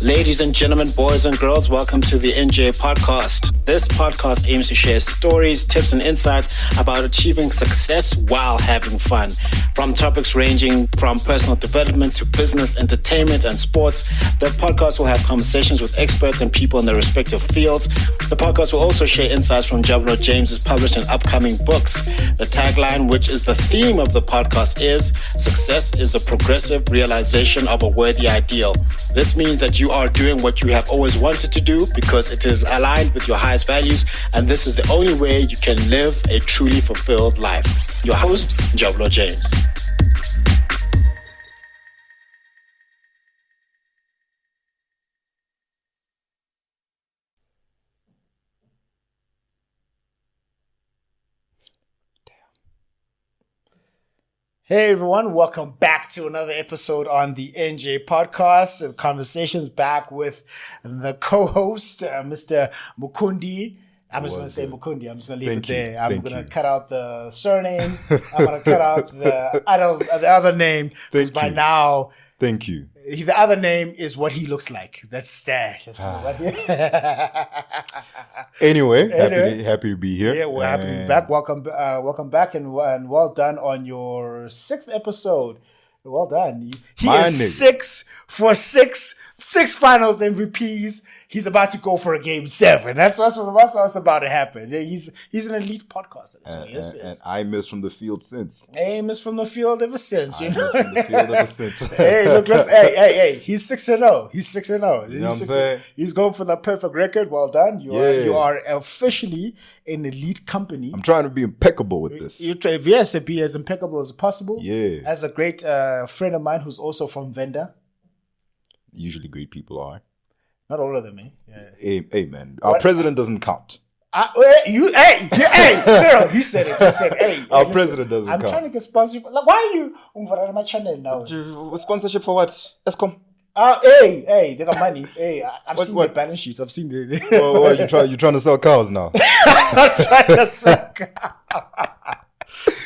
Ladies and gentlemen, boys and girls, welcome to the NJ podcast. This podcast aims to share stories, tips, and insights about achieving success while having fun. From topics ranging from personal development to business, entertainment, and sports, the podcast will have conversations with experts and people in their respective fields. The podcast will also share insights from Njabulo James's published and upcoming books. The tagline, which is the theme of the podcast, is "Success is a progressive realization of a worthy ideal." This means that you are doing what you have always wanted to do because it is aligned with your highest values, and this is the only way you can live a truly fulfilled life. Your host, Njabulo James. Hey everyone, welcome back to another episode on the NJ podcast. The conversation's back with the co-host, Mr. Mukundi. I'm just going to say Mukundi. I'm just going to leave it there. I'm going to cut out the surname. I'm going to cut out the other name. Because by now... Thank you. The other name is what he looks like. That's Anyway, happy to be here. Yeah, we're happy to be back. Welcome back, and well done on your 6th episode. Well done. He is 6 for 6 finals MVPs. He's about to go for a game 7. That's what's about to happen. He's an elite podcaster. And I missed from the field since. Hey, missed from the field ever since. Missed from the field ever since. Hey, look, hey. He's 6-0. He's 6-0. You know what I'm saying? He's going for the perfect record. Well done. You are officially in elite company. I'm trying to be impeccable with this. You try, yes, to be as impeccable as possible. Yeah. As a great friend of mine who's also from Venda. Usually great people are. Not all of them, eh? Yeah. Hey, man. Our president doesn't count. Cyril, he said it. Hey, our president doesn't count. I'm trying to get sponsorship. Like, why are you on my channel now? Sponsorship for what? Escom. Hey, they got money. Hey, I've seen the balance sheets. I've seen the. You're trying to sell cows now.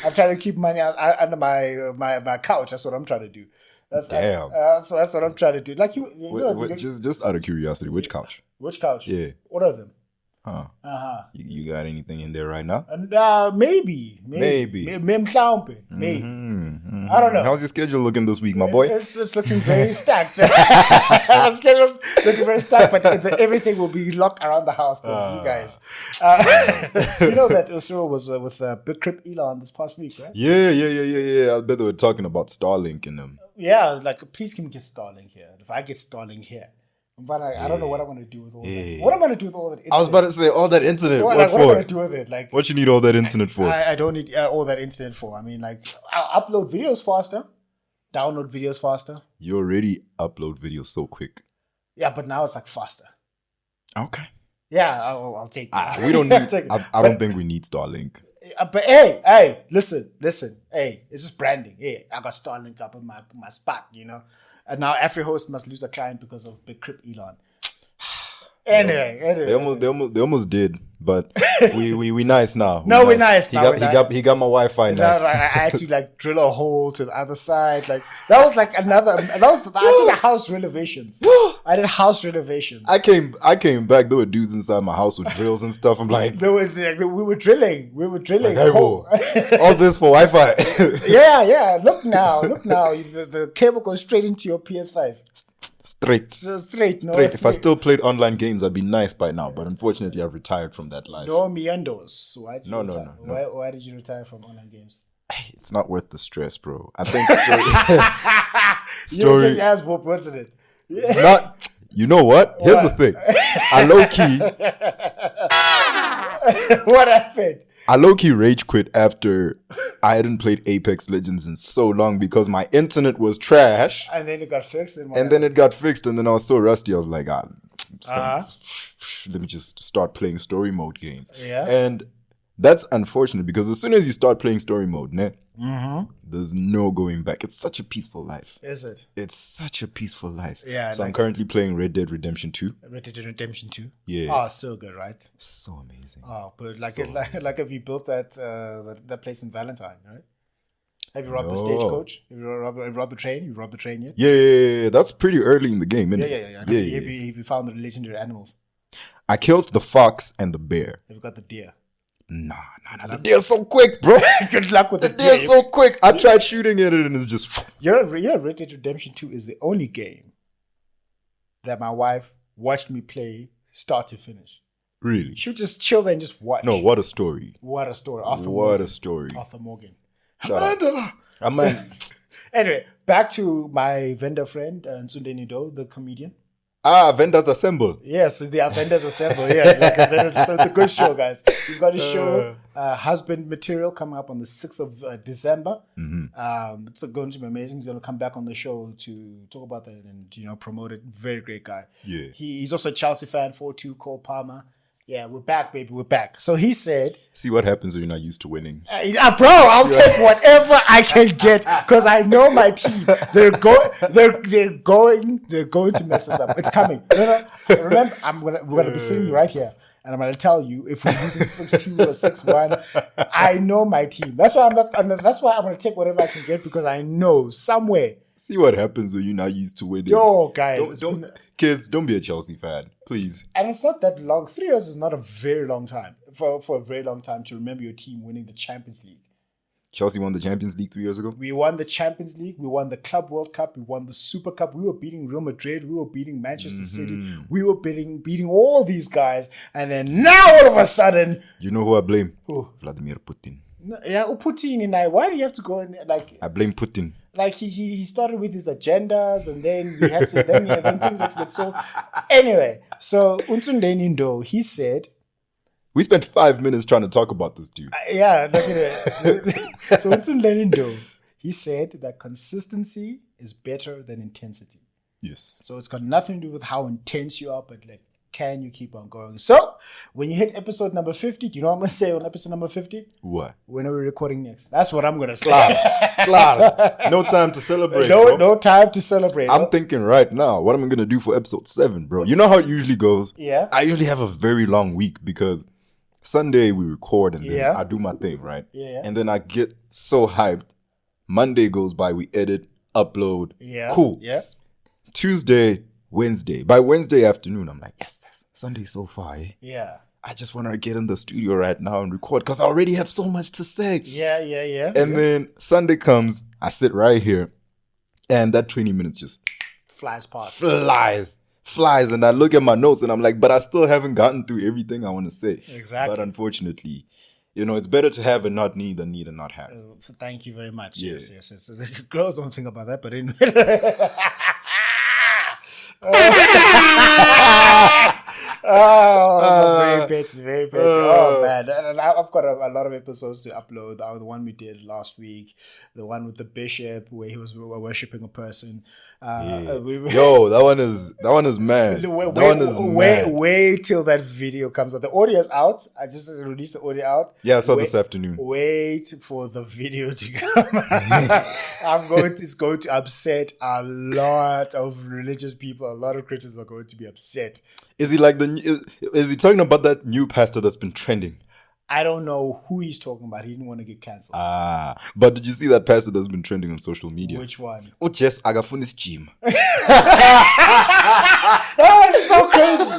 I'm trying to keep money under my couch. That's what I'm trying to do. Damn. That's what I'm trying to do. Like just out of curiosity, which couch? Which couch? Yeah. What are them? You got anything in there right now? Maybe. Maybe. I don't know. How's your schedule looking this week, my boy? It's looking very stacked. My schedule's looking very stacked, but everything will be locked around the house because you guys. You know that Cyril was with Big Crip Elon this past week, right? Yeah. I bet they were talking about Starlink and them. Yeah, like please can we get Starlink here? If I get Starlink here. But I don't know what I'm going to do with all that. What I'm going to do with all that internet. I was about to say, all that internet. What am I going to do with it? Like, what you need all that internet for? I don't need all that internet for. I mean, like, I'll upload videos faster. Download videos faster. You already upload videos so quick. Yeah, but now it's like faster. Okay. Yeah, I'll take it. We don't need... I don't think we need Starlink. But hey, listen. Hey, it's just branding. Hey, I got Starlink up in my spot, you know. And now every host must lose a client because of Big Crip Elon. Anyway. They almost did, but we nice now. We're nice now. He got my Wi-Fi nice. I had to like drill a hole to the other side. Like that was like I did house renovations. I did house renovations. I came back. There were dudes inside my house with drills and stuff. I'm like, we were drilling. Like, hey, all this for Wi-Fi. Yeah. Look now. The cable goes straight into your PS5. Straight. No. If I still played online games, I'd be nice by now. But unfortunately, I've retired from that life. No meanders. No. Why did you retire from online games? It's not worth the stress, bro. I think story. You ass whoop, wasn't it? Yeah. Not. You know what? Here's the thing. I low key. What happened? I low-key rage quit after I hadn't played Apex Legends in so long because my internet was trash. And then it got fixed. And then it got fixed, and then I was so rusty. I was like, let me just start playing story mode games. Yeah. And that's unfortunate because as soon as you start playing story mode, there's no going back. It's such a peaceful life. Is it? It's such a peaceful life. Yeah. So I'm currently playing Red Dead Redemption 2. Red Dead Redemption 2? Yeah. Oh, so good, right? So amazing. Oh, but like if you built that place in Valentine, right? Have you robbed the stagecoach? Have you robbed the train? You robbed the train yet? Yeah. That's pretty early in the game, isn't Yeah. it? Have you found the legendary animals? I killed the fox and the bear. Have you got the deer? Nah. The deer's so quick, bro. Good luck with the deer. Deer's so quick. I tried shooting at it and it's just... Red Dead Redemption 2 is the only game that my wife watched me play start to finish. Really? She would just chill there and just watch. No, what a story. What a story. What a story. Arthur Morgan. Shut up. I mean... Anyway, back to my vendor friend, Nsundeni Do, the comedian. Vendors Assemble. Yes, they are vendors assemble. Yeah, so it's a good show, guys. He's got his show, Husband Material, coming up on the 6th of December. It's going to be amazing. He's going to come back on the show to talk about that and promote it. Very great guy. Yeah. He's also a Chelsea fan. 4-2 Cole Palmer. Yeah, we're back, baby. We're back. So he said, see what happens when you're not used to winning. Bro, I'll take whatever I can get because I know my team. They're going to mess us up. It's coming. Remember, we're gonna be sitting right here, and I'm gonna tell you if we're using 6-2 or 6-1. I know my team. That's why That's why I'm gonna take whatever I can get because I know somewhere. See what happens when you're not used to winning. Yo, guys, kids, don't be a Chelsea fan, please. And it's not that long. 3 years is not a very long time for a very long time to remember your team winning the Champions League. Chelsea won the Champions League 3 years ago. We won the Champions League. We won the Club World Cup. We won the Super Cup. We were beating Real Madrid. We were beating Manchester City. We were beating all these guys. And then now all of a sudden... You know who I blame? Who? Vladimir Putin. Yeah, Putin and I. Why do you have to go and I blame Putin. Like he started with his agendas and then we had to then things had to get so... Anyway, so Nsundeni Ndo, he said... We spent 5 minutes trying to talk about this dude. So Nsundeni Ndo, he said that consistency is better than intensity. Yes. So it's got nothing to do with how intense you are, but can you keep on going? So when you hit episode number 50, do you know what I'm going to say on episode number 50? What? When are we recording next? That's what I'm going to say. Claro. No time to celebrate. No time to celebrate. I'm thinking right now, what am I going to do for episode 7, bro? You know how it usually goes? Yeah. I usually have a very long week because Sunday we record and then I do my thing, right? Yeah. And then I get so hyped. Monday goes by, we edit, upload. Yeah. Cool. Yeah. Tuesday, Wednesday. By Wednesday afternoon, I'm like, yes, Sunday's so far, eh? Yeah. I just want to get in the studio right now and record because I already have so much to say. Yeah. And then Sunday comes, I sit right here, and that 20 minutes just flies past. Flies. And I look at my notes and I'm like, but I still haven't gotten through everything I want to say. Exactly. But unfortunately, it's better to have and not need than need and not have. Thank you very much. Yeah. Yes. Girls don't think about that, but anyway. Very petty. Oh man, and I've got a lot of episodes to upload. The one we did last week, the one with the bishop where he was worshipping a person. Yo, that one is mad. Wait till that video comes out. The audio is out. I just released the audio out. Yeah, I saw this afternoon. Wait for the video to come. It's going to upset a lot of religious people. A lot of Christians are going to be upset. Is he is he talking about that new pastor that's been trending? I don't know who he's talking about. He didn't want to get cancelled. But did you see that pastor that's been trending on social media? Which one? Oh, yes, Agafunis Gym. That one is so crazy.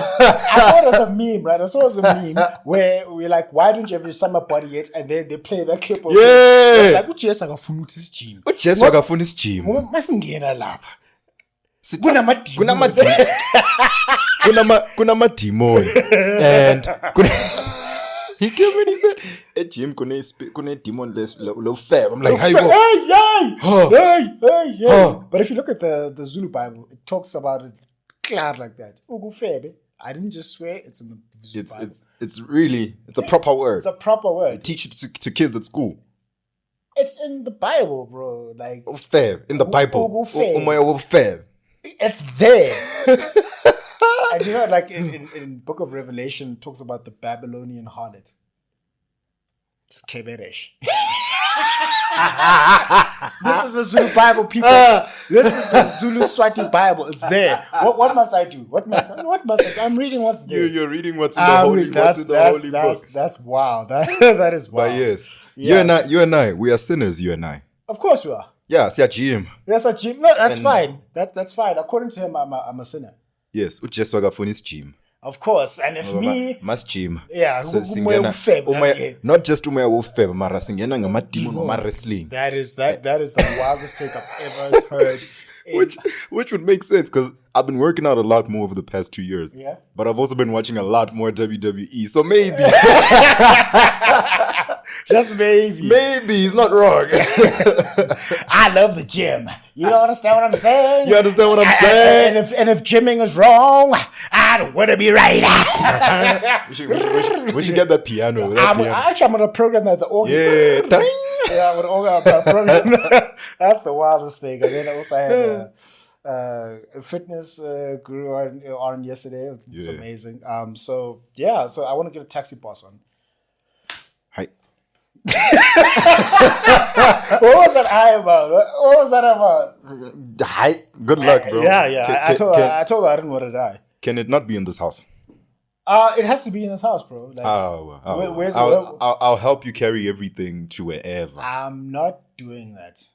I saw it as a meme, right? I saw it as a meme where we're like, why don't you have your summer body yet? And then they play that clip of it. It's like, oh, yes, Agafunis Gym. Oh, yes, Agafunis Gym. Masingena lapha. Kuna madimoni and he came and he said at gym kuna demon lo fab. I'm like, hey. But if you look at the Zulu Bible, it talks about it clear like that. I didn't just swear, it's in the Zulu Bible. It's a proper word. It's a proper word. They teach it to kids at school. It's in the Bible, bro. Like fab in the Bible. Fab. It's there. And like in Book of Revelation, it talks about the Babylonian harlot. It's Keberesh. This is the Zulu Bible, people. This is the Zulu Swati Bible. It's there. What must I do? What must I do? I'm reading what's there. You're reading what's in the holy book. That's wild. That is wild. But yes. You and I, we are sinners, you and I. Of course we are. Yeah, see a GM. Yes, a gym. No, that's fine. That's fine. According to him, I'm a sinner. Yes, uJesu akafunis gym. Of course, and if me must gym. Yeah, not just umoya wofeba mara singena ngamademon ngama wrestling. That is the wildest take I've ever heard. Which would make sense because I've been working out a lot more over the past 2 years. Yeah. But I've also been watching a lot more WWE. So maybe. Just maybe. Maybe he's not wrong. I love the gym. You don't understand what I'm saying? You understand what I'm saying? And if gymming is wrong, I don't want to be right. we should get that piano. Actually, I'm going to program that the organ. Yeah. Yeah, I'm going to program that. That's the wildest thing. And then I also had a fitness guru on yesterday. It's amazing. So I want to get a taxi boss on. Hi. What was that eye about? What was that about? Hi. Good luck, bro. Yeah. I told her I didn't want to die. Can it not be in this house? It has to be in this house, bro. Like, I'll help you carry everything to wherever. I'm not doing that.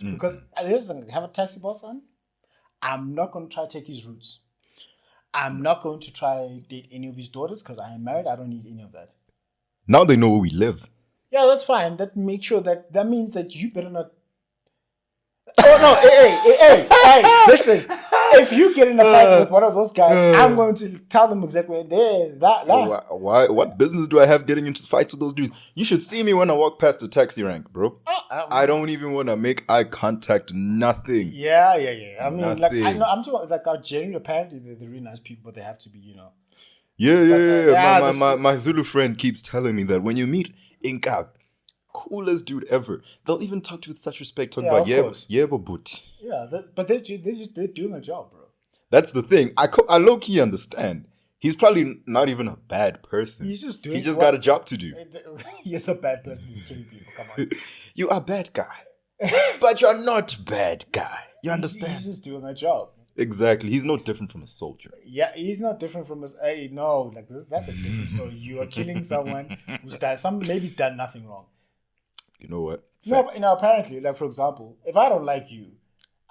Because here's the thing, have a taxi boss on. I'm not going to try to take his routes. I'm not going to try date any of his daughters because I am married. I don't need any of that. Now they know where we live. Yeah, that's fine. That makes sure that means that you better not. Oh no! Hey! Listen, if you get in a fight with one of those guys, I'm going to tell them exactly that. Why? What business do I have getting into fights with those dudes? You should see me when I walk past the taxi rank, bro. I don't even want to make eye contact. Nothing. Yeah. I mean, nothing. I'm talking like our genuine. Apparently, they're really nice people, but they have to be, Yeah. My Zulu friend keeps telling me that when you meet Inka, coolest dude ever, they'll even talk to you with such respect. Talking about but. Yeah, but they're doing a job, bro. That's the thing. I low key understand. He's probably not even a bad person. He's just doing. He just got a job to do. He's a bad person. He's killing people. Come on. You are a bad guy, but you're not bad guy. You understand? He's just doing a job. Exactly. He's no different from a soldier. Yeah, he's not different from us. Hey, no, like that's a different story. You are killing someone who's done maybe he's done nothing wrong. You know what? No, apparently, like for example, if I don't like you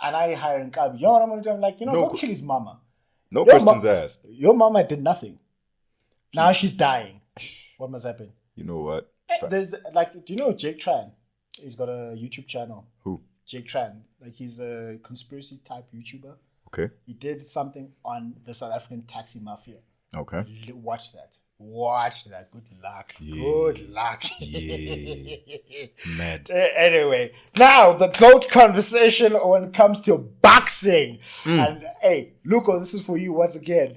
and I hire Nkabi, you know what I'm gonna do? I'm like, go kill his mama. No questions asked. Your mama did nothing. Now she's dying. What must happen? You know what? There's do you know Jake Tran? He's got a YouTube channel. Who? Jake Tran. Like he's a conspiracy type YouTuber. Okay. He did something on the South African taxi mafia. Okay. Watch that. Good luck. Yeah. Good luck. Yeah. Mad. Anyway, now the GOAT conversation when it comes to boxing. And hey, Luco, this is for you once again.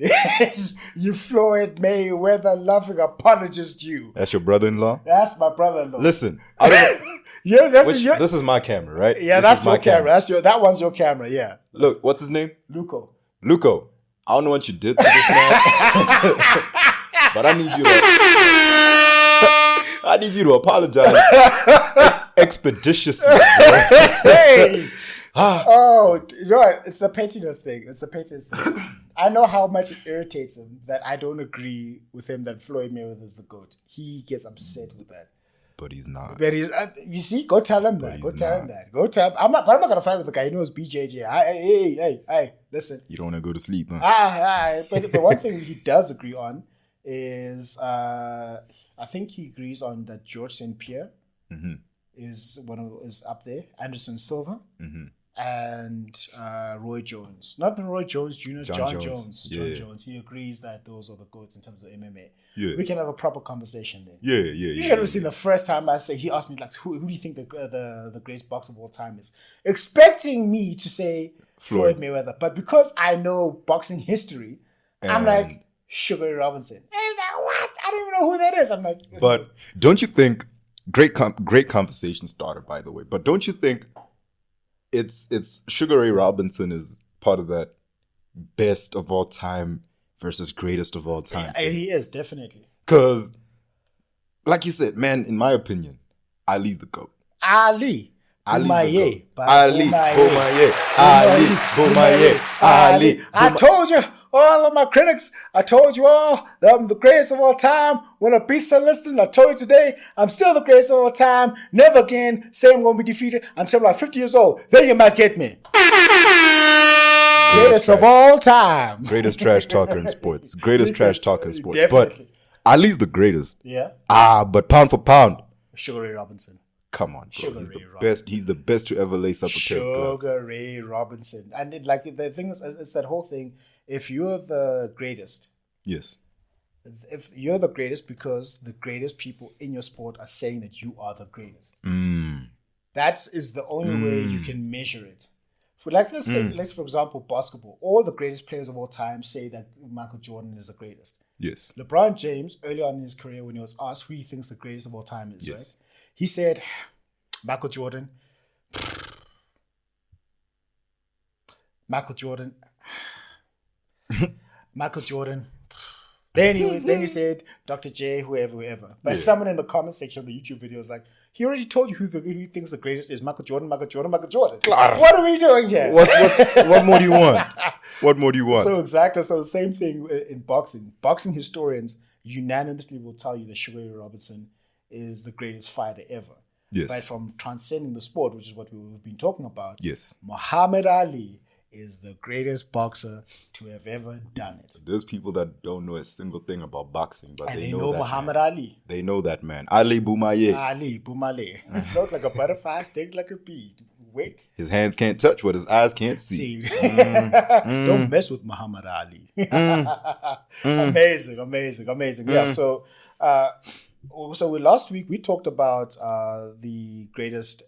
You Floyd Mayweather loving apologist, you. That's your brother-in-law? That's my brother-in-law. Listen, I don't know. This is my camera, right? Yeah, that's your camera. That one's your camera, yeah. Look, what's his name? Luco, I don't know what you did to this man. But I need you to apologize expeditiously. Hey! Oh, you know what? It's a pettiness thing. I know how much it irritates him that I don't agree with him that Floyd Mayweather is the GOAT. He gets upset with that. But he's not. But he's, you see, go tell him that. Go tell him. I'm not going to fight with the guy. He knows BJJ. Hey, listen. You don't want to go to sleep, huh? But one thing he does agree on is, I think he agrees on that George St. Pierre is up there. Anderson Silva. And Roy Jones. Not Roy Jones Jr., John Jones. John Jones. He agrees that those are the GOATs in terms of MMA. Yeah. We can have a proper conversation then. You should have seen the first time he asked me, like, who do you think the greatest boxer of all time is? Expecting me to say Floyd Mayweather. But because I know boxing history, I'm like, Sugar Ray Robinson. And he's like, what? I don't even know who that is. I'm like... But don't you think... Great conversation starter, by the way. But don't you think... It's Sugar Ray Robinson is part of that best of all time versus greatest of all time. He is, definitely. Because, like you said, man, in my opinion, Ali's the GOAT. Ali. Ali's Boumaye. the GOAT. Ali Boumaye. Ali Boumaye. Ali. I told you, all of my critics, I told you all that I'm the greatest of all time. When I beat Sonny Liston, I told you today, I'm still the greatest of all time. Never again say I'm going to be defeated until I'm 50 years old. Then you might get me. Greatest of all time. Greatest trash talker in sports. Greatest trash talker in sports. Definitely. But Ali's the greatest. Yeah. But pound for pound. Sugar Ray Robinson. Come on, bro. Sugar He's the Ray best. He's the best to ever lace up a pair of gloves. Sugar Ray Robinson. And the thing is, it's that whole thing. If you're the greatest, Yes. if you're the greatest because the greatest people in your sport are saying that you are the greatest. That is the only way you can measure it. Let's for example, basketball. All the greatest players of all time say that Michael Jordan is the greatest. Yes. LeBron James, early on in his career, when he was asked who he thinks the greatest of all time is, right? He said, Michael Jordan. Michael Jordan. Michael Jordan. Then he said Dr. J, whoever. But someone in the comment section of the YouTube video was like, he already told you who he thinks the greatest is. Michael Jordan. Claro. What are we doing here? What more do you want? What more do you want? So exactly. So the same thing in boxing. Boxing historians unanimously will tell you that Sugar Ray Robinson is the greatest fighter ever. Yes. But from transcending the sport, which is what we've been talking about, Yes. Muhammad Ali is the greatest boxer to have ever done it. There's people that don't know a single thing about boxing, but And they know that Muhammad man. Ali. They know that man. Ali Boumaye. Ali, Boumale. Float like a butterfly, stick like a bee. Wait. His hands can't touch what his eyes can't see. Don't mess with Muhammad Ali. Amazing. Yeah, so last week we talked about the greatest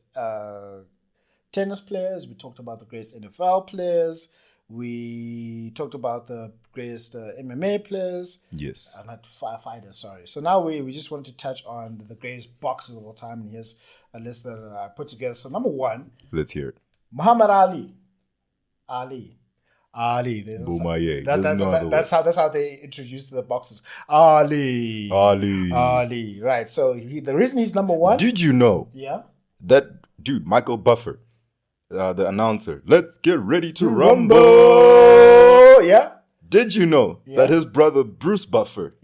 tennis players. We talked about the greatest NFL players. We talked about the greatest MMA players. Yes. Not fighters, sorry. So now we just wanted to touch on the greatest boxers of all time. And here's a list that I put together. So number one. Let's hear it. Muhammad Ali. Ali. Boumaye. That's how they introduced the boxers. Ali. Right. So the reason he's number one. Did you know? Yeah. That dude, Michael Buffer, the announcer. Let's get ready to rumble. Yeah. Did you know that his brother Bruce Buffer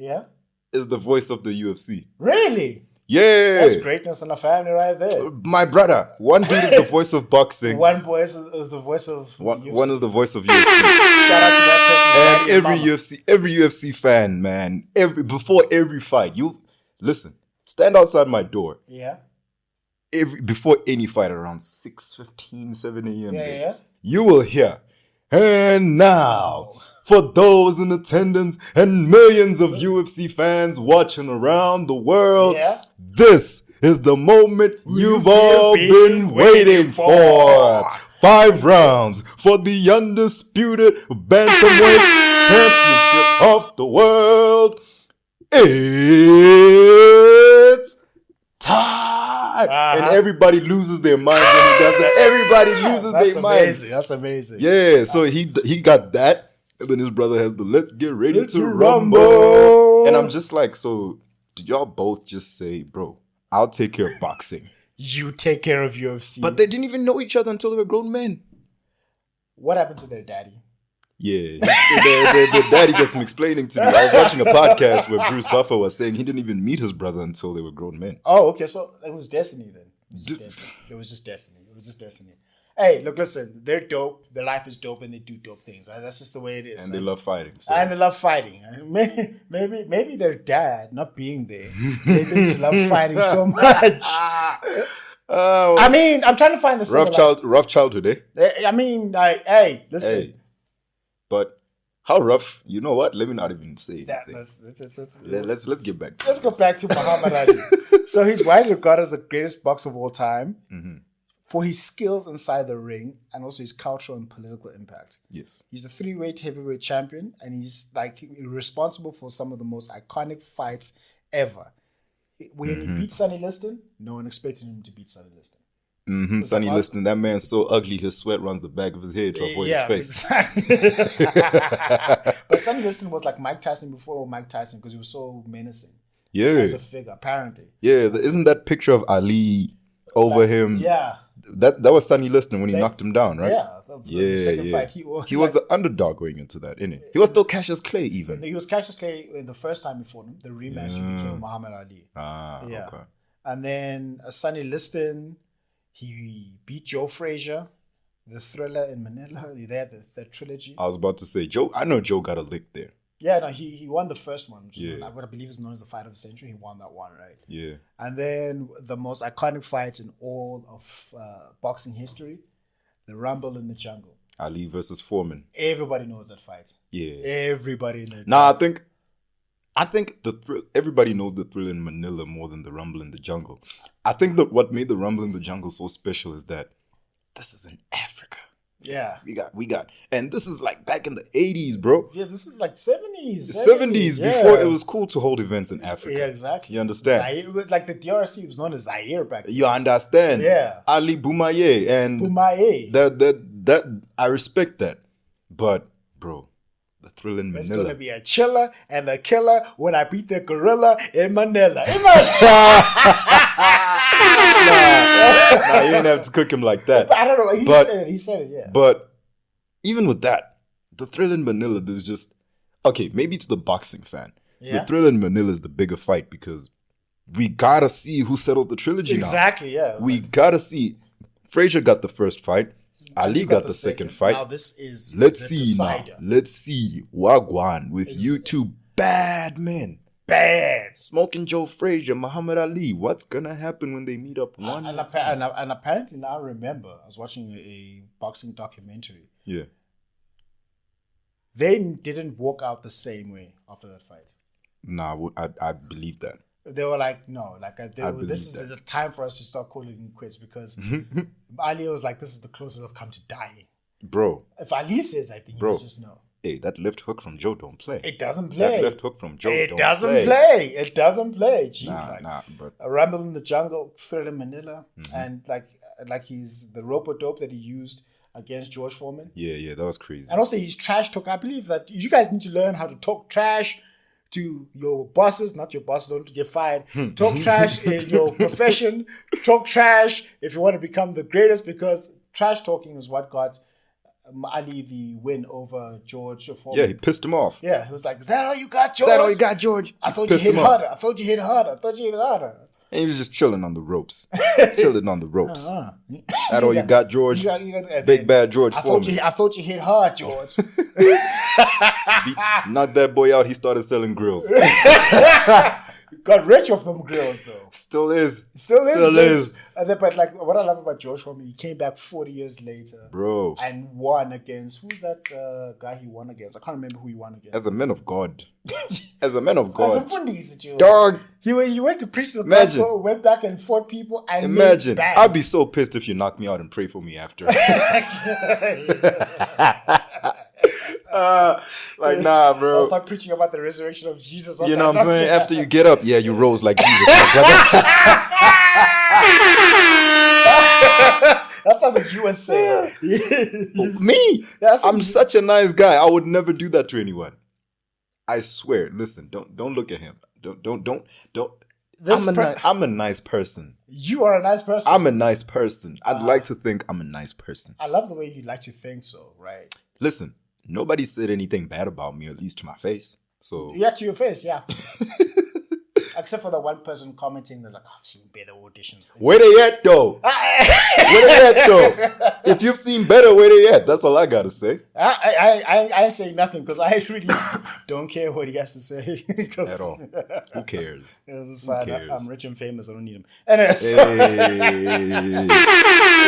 is the voice of the UFC? Really? Yeah. That's greatness in the family right there. My brother. One dude is the voice of boxing. One voice is the voice of One is the voice of UFC. Shout out to that person. And every UFC fan, man, before every fight, you listen, stand outside my door. Yeah. Before any fight around 6:15, 7 a.m. Yeah. You will hear, and now, for those in attendance and millions of UFC fans watching around the world, this is the moment you've all been waiting for. 5 rounds for the undisputed bantamweight championship of the world. It's time. And everybody loses their mind when he does that. Everybody loses their mind. That's amazing. Yeah, so he got that. And then his brother has the let's get ready to rumble. And I'm just like, so did y'all both just say, bro, I'll take care of boxing. You take care of UFC. But they didn't even know each other until they were grown men. What happened to their daddy? Yeah, the daddy got some explaining to do. I was watching a podcast where Bruce Buffer was saying he didn't even meet his brother until they were grown men. Oh, okay. So it was destiny then. It was just destiny. Hey, look, listen. They're dope. Their life is dope, and they do dope things. That's just the way it is. And they love fighting. So. And they love fighting. Maybe their dad not being there, they love fighting so much. I mean, I'm trying to find the rough childhood, eh? I mean, hey, listen. Hey. But how rough? You know what? Let me not even say anything. Let's get back. Let's go back to Muhammad Ali. So he's widely regarded as the greatest boxer of all time for his skills inside the ring and also his cultural and political impact. Yes, he's a 3-weight heavyweight champion, and he's responsible for some of the most iconic fights ever. When he beat Sonny Liston, no one expected him to beat Sonny Liston. Sonny Liston, that man's so ugly, his sweat runs the back of his head to avoid his face. Exactly. But Sonny Liston was like Mike Tyson before Mike Tyson because he was so menacing. Yeah. As a figure, apparently. Yeah, isn't that picture of Ali over him. Yeah. That was Sonny Liston when he knocked him down, right? Yeah. The second fight, he was the underdog going into that, innit? He was still Cassius Clay even. He was Cassius Clay in the first time he fought him. The rematch, he became Muhammad Ali. Okay. And then Sonny Liston, he beat Joe Frazier, the Thriller in Manila. They had the trilogy. I was about to say, Joe. I know Joe got a lick there. Yeah, no, he won the first one, which is what I believe is known as the fight of the century. He won that one, right? Yeah. And then the most iconic fight in all of boxing history, the Rumble in the Jungle. Ali versus Foreman. Everybody knows that fight. Yeah. Everybody knows. Nah, I think everybody knows the Thrill in Manila more than the Rumble in the Jungle. I think that what made the Rumble in the Jungle so special is that this is in Africa. Yeah. We got, and this is like back in the 80s, bro. Yeah, this is like 70s. 70s before it was cool to hold events in Africa. Yeah, exactly. You understand? Zaire, like the DRC was known as Zaire back then. You understand? Yeah. Ali Boumaye and Boumaye. That I respect that. But bro, the Thrill in Manila. It's gonna be a chiller and a killer when I beat the gorilla in Manila. Imagine. Nah, you didn't have to cook him like that. I don't know. He said it, yeah. But even with that, the Thrill in Manila, there's just okay, maybe to the boxing fan. Yeah. The Thrill in Manila is the bigger fight because we gotta see who settled the trilogy now. Exactly, yeah. We gotta see. Frazier got the first fight. Ali got the second fight. Now this is Let's the see decider. now. Let's see Wagwan with you two bad men. Bad. Smoking Joe Frazier, Muhammad Ali. What's gonna happen when they meet up one And more time? apparently now I remember, I was watching a boxing documentary. Yeah. They didn't walk out the same way after that fight. Nah, I believe that. They were like, no, believe this is a time for us to start calling him quits because Ali was like, this is the closest I've come to dying. Bro. If Ali says, I think he was just no. Hey, that left hook from Joe don't play. It doesn't play. That left hook from Joe It don't doesn't play. play. It doesn't play. Jeez, but a Rumble in the Jungle, Thrill in Manila, and like he's the rope-a-dope that he used against George Foreman. Yeah, that was crazy. And also his trash talk. I believe that you guys need to learn how to talk trash to your bosses, not your bosses, don't get fired. Talk trash in your profession. Talk trash if you want to become the greatest, because trash talking is what got Ali the win over George Foreman. Yeah, he pissed him off. Yeah, he was like, is that all you got, George? Is that all you got, George? I thought you hit harder. I thought you hit harder. And he was just chilling on the ropes. Chilling on the ropes. That all you got, George? Big bad George Foreman. I thought you hit hard, George. Knocked that boy out. He started selling grills. Got rich off them grills, though. Still is. And then, but like, what I love about George Foreman, he came back 40 years later, bro, and won against who's that guy he won against? I can't remember who he won against. As a man of God, as a man of God, dog. He went to preach the gospel, went back and fought people, and imagine. I'd be so pissed if you knock me out and pray for me after. Like, nah, bro. I'll start preaching about the resurrection of Jesus. You know what I'm saying? After you get up, yeah, you rose like Jesus, my brother. That's something you would say. Me? I'm such a nice guy. I would never do that to anyone. I swear. Listen, don't look at him. Don't. I'm a nice person. You are a nice person. I'm a nice person. I'd like to think I'm a nice person. I love the way you like to think so, right? Listen, nobody said anything bad about me, at least to my face. So yeah, to your face, yeah. Except for the one person commenting that's like, I've seen better auditions. Where they at, though? If you've seen better, where they at? That's all I gotta say. I say nothing because I really don't care what he has to say. At all. Who cares? It's fine. Who cares? I'm rich and famous. I don't need him. Anyway,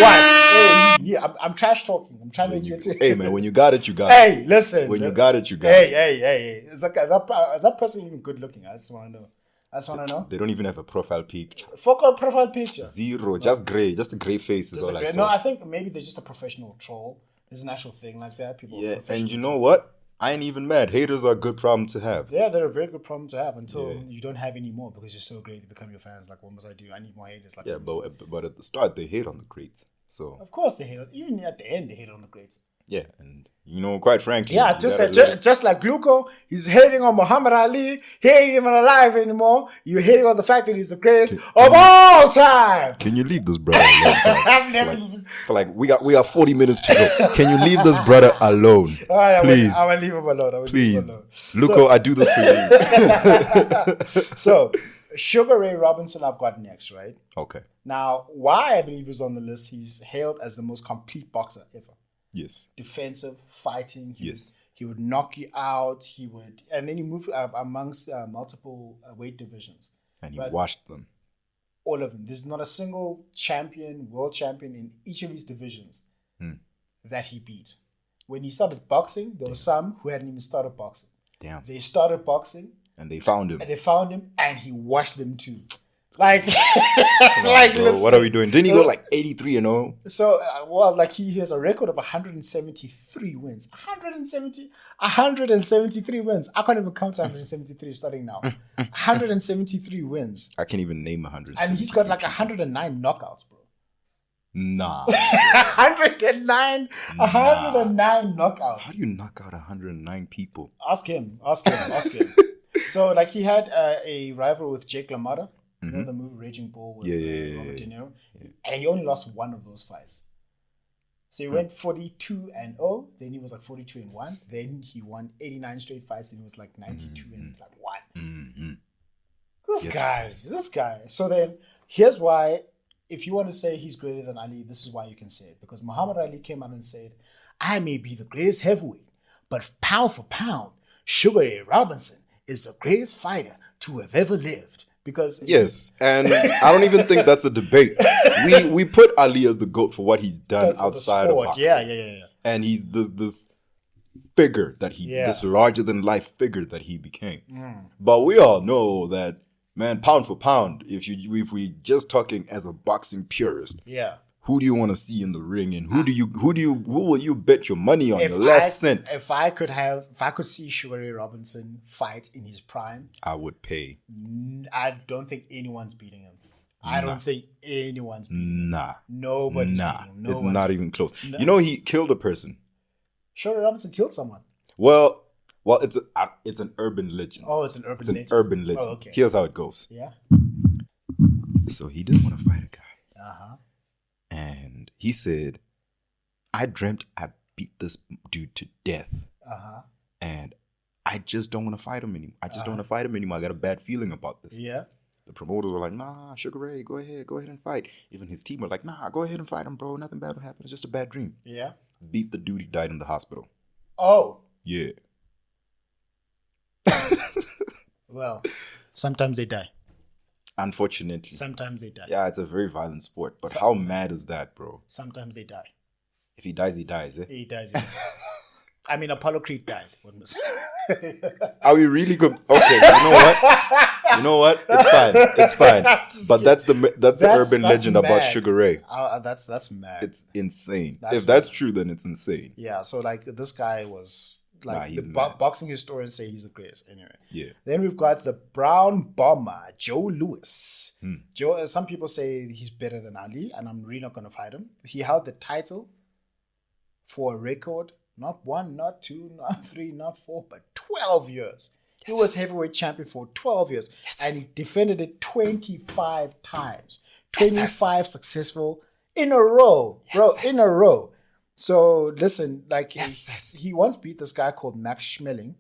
what? Hey, yeah, I'm trash talking. I'm trying to get to. Hey, man, when you got it, you got it. Hey, listen. When you got it, you got it. Hey. Is that person even good looking? I just want to know. They don't even have a profile picture. Fuck a profile picture. Zero. Just grey. Just a grey face is all I saw. No, I think maybe they're just a professional troll. There's an actual thing like that. People. Yeah, and you know what? I ain't even mad. Haters are a good problem to have. Yeah, they're a very good problem to have until you don't have any more because you're so great. They become your fans. Like, what must I do? I need more haters. Like, yeah, but at the start they hate on the greats. So of course they hate on. Even at the end they hate on the greats. Yeah, and quite frankly, Yeah, just like Gluco, he's hating on Muhammad Ali. He ain't even alive anymore. You're hating on the fact that he's the greatest of all time. Can you leave this brother alone? We got 40 minutes to go. Can you leave this brother alone? All right, please. I will leave him alone. Please. Luco, I do this for you. So, Sugar Ray Robinson I've got next, right? Okay. Now, why I believe he's on the list, he's hailed as the most complete boxer ever. Yes. Defensive, fighting. Yes. He would knock you out. And then he moved amongst multiple weight divisions. And he washed them. All of them. There's not a single world champion in each of these divisions that he beat. When he started boxing, there were some who hadn't even started boxing. Damn. They started boxing. And they found him. And he washed them too. Like, what are we doing? Didn't he go like 83-0? So, he has a record of 173 wins. 173 wins. I can't even count to 173 starting now. 173 wins. I can't even name 100. And he's got like 109 knockouts, bro. Nah. 109 knockouts. How do you knock out 109 people? Ask him. So, he had a rival with Jake LaMotta. You know the movie Raging Bull with Robert De Niro? Yeah. And he only lost one of those fights. So he went 42-0, then he was like 42-1, then he won 89 straight fights, and he was like 92-1. Mm-hmm. This guy. So then, here's why, if you want to say he's greater than Ali, this is why you can say it. Because Muhammad Ali came out and said, I may be the greatest heavyweight, but pound for pound, Sugar Ray Robinson is the greatest fighter to have ever lived. Because yes, and I don't even think that's a debate. We put Ali as the GOAT for what he's done outside of boxing. Yeah. And he's this figure that this larger than life figure that he became. But we all know that, man, pound for pound, if we just talking as a boxing purist, who do you want to see in the ring, and who will you bet your money on, your last cent? If I could see Sugar Ray Robinson fight in his prime, I would pay. I don't think anyone's beating him. I don't think anyone's beating him. Nobody's beating him. It's not even close. No. He killed a person. Sugar Ray Robinson killed someone. Well, it's an urban legend. Oh, it's an urban legend. It's an urban legend. Oh, okay. Here's how it goes. Yeah. So he didn't want to fight a guy. Uh-huh. And he said, I dreamt I beat this dude to death. Uh-huh. And I just don't want to fight him anymore. I got a bad feeling about this. Yeah. The promoters were like, nah, Sugar Ray, go ahead and fight. Even his team were like, nah, go ahead and fight him, bro. Nothing bad will happen. It's just a bad dream. Yeah. Beat the dude, he died in the hospital. Oh. Yeah. Well, sometimes they die. Unfortunately. Sometimes they die. Yeah, it's a very violent sport. But how mad is that, bro? Sometimes they die. If he dies, he dies, eh? He dies. I mean, Apollo Creed died. Are we really good? Okay, you know what? It's fine. But that's the urban legend mad. About Sugar Ray. That's mad. It's insane. If that's true, then it's insane. Yeah, so this guy was... the boxing historians say he's the greatest. Anyway. Yeah. Then we've got the Brown Bomber, Joe Louis. Some people say he's better than Ali, and I'm really not going to fight him. He held the title for a record, not 1, not 2, not 3, not 4, but 12 years. He was heavyweight champion for 12 years, and he defended it 25 times. 25 successful in a row, bro, in a row. So listen, he once beat this guy called Max Schmeling,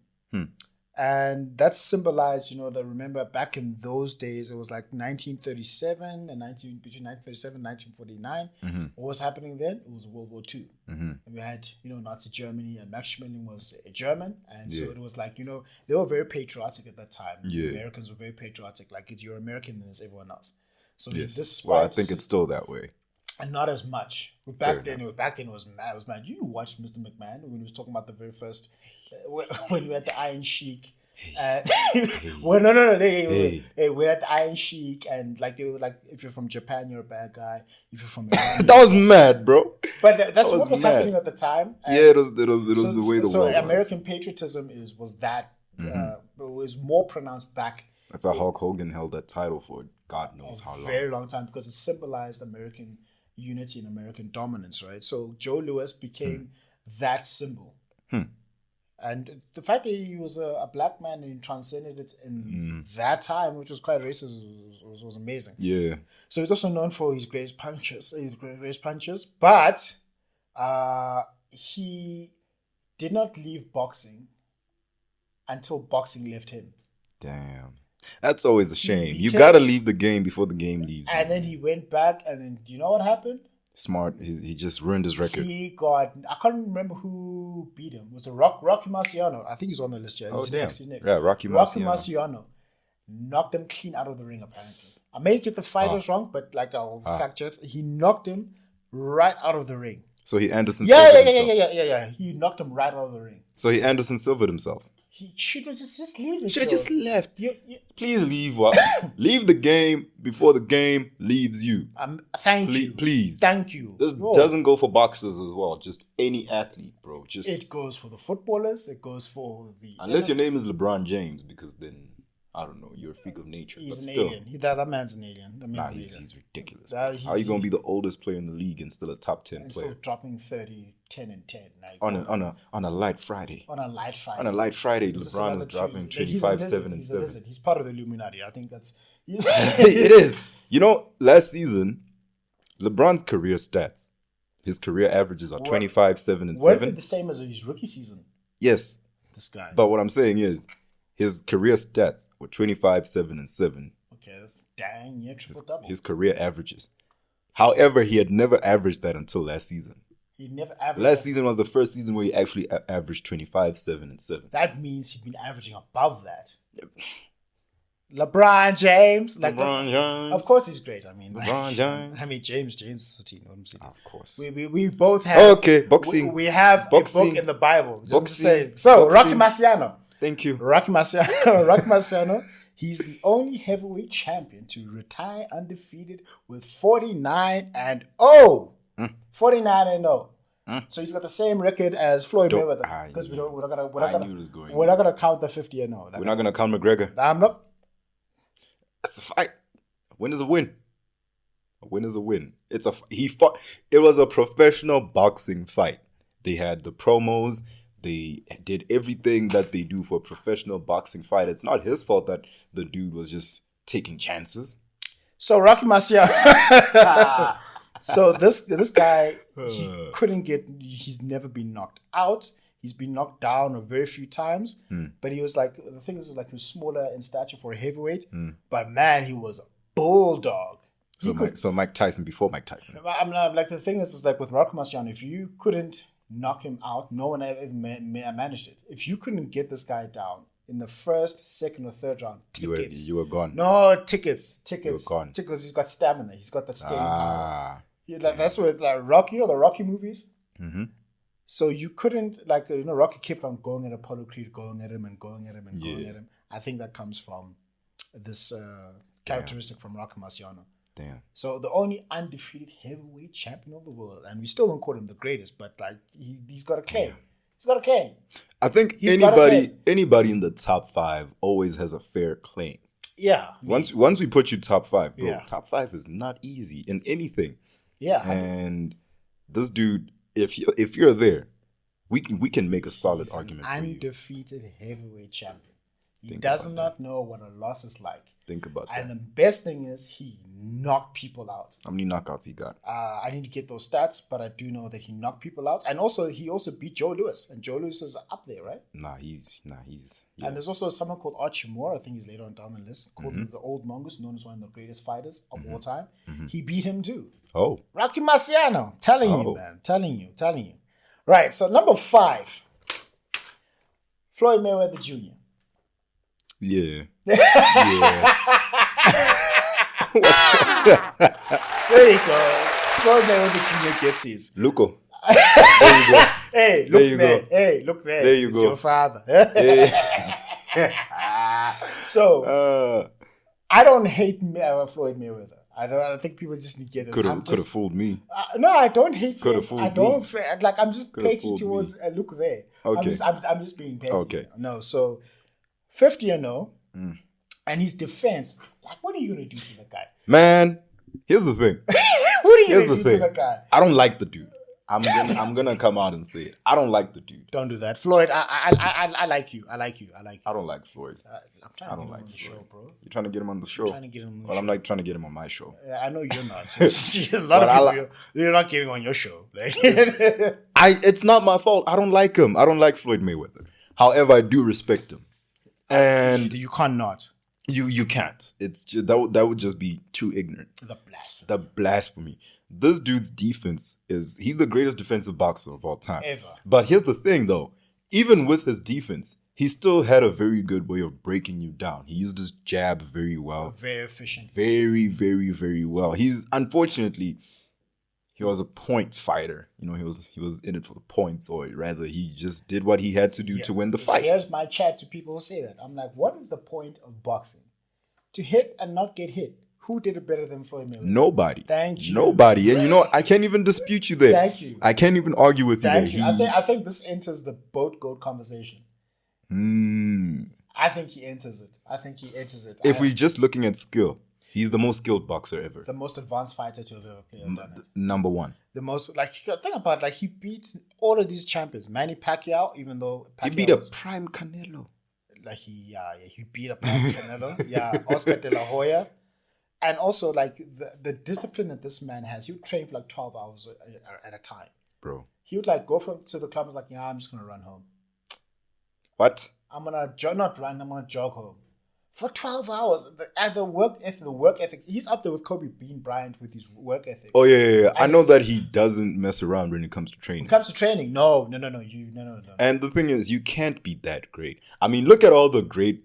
and that symbolized, remember back in those days, it was like 1937 and between 1937 and 1949. What was happening then? It was World War II, and we had Nazi Germany, and Max Schmeling was a German, and so it was like they were very patriotic at that time. Yeah. The Americans were very patriotic, like you're American as everyone else. So I think it's still that way. And not as much. Back then it was mad. It was mad. You watched Mr. McMahon when he was talking about the very first, when we had the Iron Sheik. Well, no. We're at the Iron Sheik, and they were like, if you're from Japan, you're a bad guy. If you're from Iran, that was mad, bro. But that's what was happening at the time. And it was the way the world was. So American patriotism was more pronounced back. That's how Hulk Hogan held that title for God knows how long. Very long time, because it symbolized American unity and American dominance, right? So Joe Louis became that symbol. And the fact that he was a black man and transcended it in that time, which was quite racist, was amazing. Yeah. So he's also known for his greatest punches. But he did not leave boxing until boxing left him. Damn. That's always a shame. You got to leave the game before the game leaves you. And then he went back, and then you know what happened? Smart. He just ruined his record. I can't remember who beat him. Was it Rocky Marciano? I think he's on the list here. He's next. Yeah, Rocky Marciano knocked him clean out of the ring, apparently. I may get the fighters wrong, but I'll fact check. He knocked him right out of the ring. So he Anderson Silvered himself. Yeah. He knocked him right out of the ring. So he Anderson Silvered himself. He should have just leave it. Should have just left. You, Please leave. Leave the game before the game leaves you. Thank you. Please. Thank you. This doesn't go for boxers as well. Just any athlete, bro. It goes for the footballers. It goes for the... Unless your name is LeBron James, because then, I don't know, you're a freak of nature. He's but an still, alien. That man's an alien. He's ridiculous. How are you going to be the oldest player in the league and still a top 10 player? Still dropping 30, 10 and 10. On a light Friday. On a light Friday. On a light Friday, LeBron is dropping 25, 7 and 7. He's part of the Illuminati. I think that's... It is. You know, last season, LeBron's career stats, his career averages are 25, 7 and 7. Weren't the same as his rookie season? Yes. This guy. But what I'm saying is, his career stats were 25, 7 and 7. Okay, that's dang, yeah, triple-double. His career averages. However, he had never averaged that until last season. He never averaged Last season was the first season where he actually averaged 25, 7 and 7. That means he's been averaging above that. Yep. LeBron James. Of course he's great. I mean, LeBron James. James is a team. Of course. We both have... Okay, boxing. We have boxing. a book in the Bible. Boxing. So, Rocky Marciano. Thank you. Rocky Marciano. He's the only heavyweight champion to retire undefeated with 49 and 0. 49 and 0. So he's got the same record as Floyd Mayweather. Because we're not gonna count the 50 and 0. We're not gonna count McGregor. I'm not. It's a fight. A win is a win. A win is a win. He fought. It was a professional boxing fight. They had the promos. They did everything that they do for a professional boxing fight. It's not his fault that the dude was just taking chances. So Rocky Marciano. So this guy, he's never been knocked out. He's been knocked down a very few times. But he was the thing is he was smaller in stature for a heavyweight. But man, he was a bulldog. So Mike Tyson before Mike Tyson. The thing is with Rocky Marciano, if you couldn't knock him out, no one ever managed it. If you couldn't get this guy down in the first, second, or third round, tickets. You were gone. No, tickets. You were gone. Tickets. He's got stamina. He's got that staying power. That's what Rocky, the Rocky movies. Mm-hmm. So you couldn't Rocky kept on going at Apollo Creed, going at him and going at him and going at him. I think that comes from this characteristic from Rocky Marciano. Damn. So the only undefeated heavyweight champion of the world, and we still don't call him the greatest, but he's got a claim. He's got a claim. I think anybody in the top 5 always has a fair claim. Yeah. Once we put you top 5, bro, top 5 is not easy in anything. Yeah. And this dude, if you're there, we can make a solid argument for you. Undefeated heavyweight champion. He does not know what a loss is like. Think about that. And the best thing is he knocked people out. How many knockouts he got? I need to get those stats, but I do know that he knocked people out. And also, he also beat Joe Louis. And Joe Louis is up there, right? He's yeah. And there's also someone called Archie Moore. I think he's later on down the list. Called the Old Mongoose, known as one of the greatest fighters of all time. He beat him too. Oh. Rocky Marciano. Telling you, man. Telling you. Right, so number 5. Floyd Mayweather Jr. Yeah. There you go. Floyd Mayweather Jr. gets his. Luco. There you go. Hey, look there. Hey, look there. There you it's go. Your father. So, I don't hate Floyd Mayweather. I don't think people just need to get this. Could have fooled me. No, I don't hate. Could have fooled I don't. I'm just petty towards. Me. Look there. Okay. I'm just being petty. Okay. No, so 50 and 0, and his defense. What are you gonna do to the guy? Man, here's the thing. What are you gonna do to the guy? I don't like the dude. I'm gonna come out and say it. I don't like the dude. Don't do that, Floyd. I like you. I like you. I don't like Floyd. I'm trying to get him on the show, bro. You're trying to get him on the show. Trying to get him on the well, show. I'm like trying to get him on my show. I know you're not. A lot of people you're not getting on your show. Like, it's not my fault. I don't like him. I don't like Floyd Mayweather. However, I do respect him. And you can't not. You can't. It's just, that would just be too ignorant. The blasphemy. This dude's defense he's the greatest defensive boxer of all time. Ever. But here's the thing though. Even with his defense, he still had a very good way of breaking you down. He used his jab very well. Very efficient. Very, very, very well. Unfortunately, he was a point fighter. You know, he was in it for the points, or rather he just did what he had to do to win the fight. Here's my chat to people who say that. I'm like, what is the point of boxing? To hit and not get hit. Who did it better than Floyd Mayweather? Nobody. Thank you. Nobody. And you know what? I can't even dispute you there. Thank you. I can't even argue with you there. Thank you. I think this enters the boat goat conversation. I think he enters it. If we're just looking at skill, he's the most skilled boxer ever. The most advanced fighter to have ever played. Number one. The most, like, think about, like, he beat all of these champions. Manny Pacquiao, even though Pacquiao he beat a prime Canelo. Like, he beat a prime Canelo. Yeah, Oscar De La Hoya. And also, like, the discipline that this man has, he would train for like 12 hours at a time. Bro. He would, like, go to the club and was like, yeah, I'm just going to run home. What? I'm going to not run, I'm going to jog home. For 12 hours. The work ethic. He's up there with Kobe Bryant with his work ethic. Oh, yeah. I know that he doesn't mess around when it comes to training. When it comes to training, no. And the thing is, you can't be that great. I mean, look at all the greats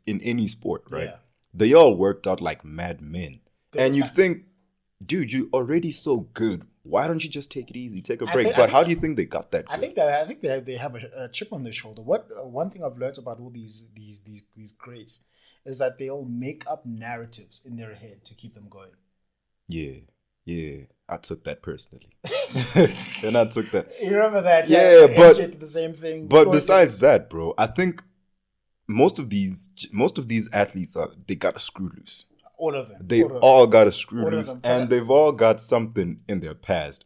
in any sport, right? Yeah. They all worked out like madmen. And you think, dude, you're already so good. Why don't you just take it easy, take a break? But how do you think they got that good? I think they have a chip on their shoulder. One thing I've learned about all these greats is that they all make up narratives in their head to keep them going. Yeah. I took that personally. And I took that. You remember that? Yeah, but MJ did the same thing. But besides that, bro, I think most of these athletes they got a screw loose. All of them. They all got a screw loose, and they've all got something in their past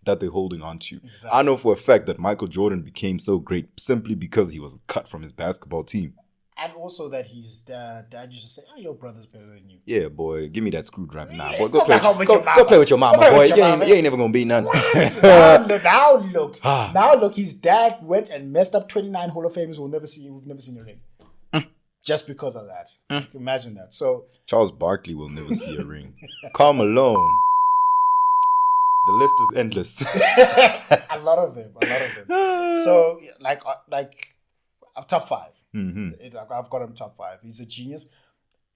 that they're holding on to. Exactly. I know for a fact that Michael Jordan became so great simply because he was cut from his basketball team. And also that his dad used to say, "Oh, your brother's better than you." Yeah, boy, give me that screwdriver now. Boy, go play with your mama, boy. You ain't never gonna beat none. Now look, his dad went and messed up 29 Hall of Famers we've never seen a ring. Just because of that. Imagine that. So Charles Barkley will never see a ring. Karl Malone. The list is endless. a lot of them. So like top 5. Mm-hmm. I've got him top 5. He's a genius.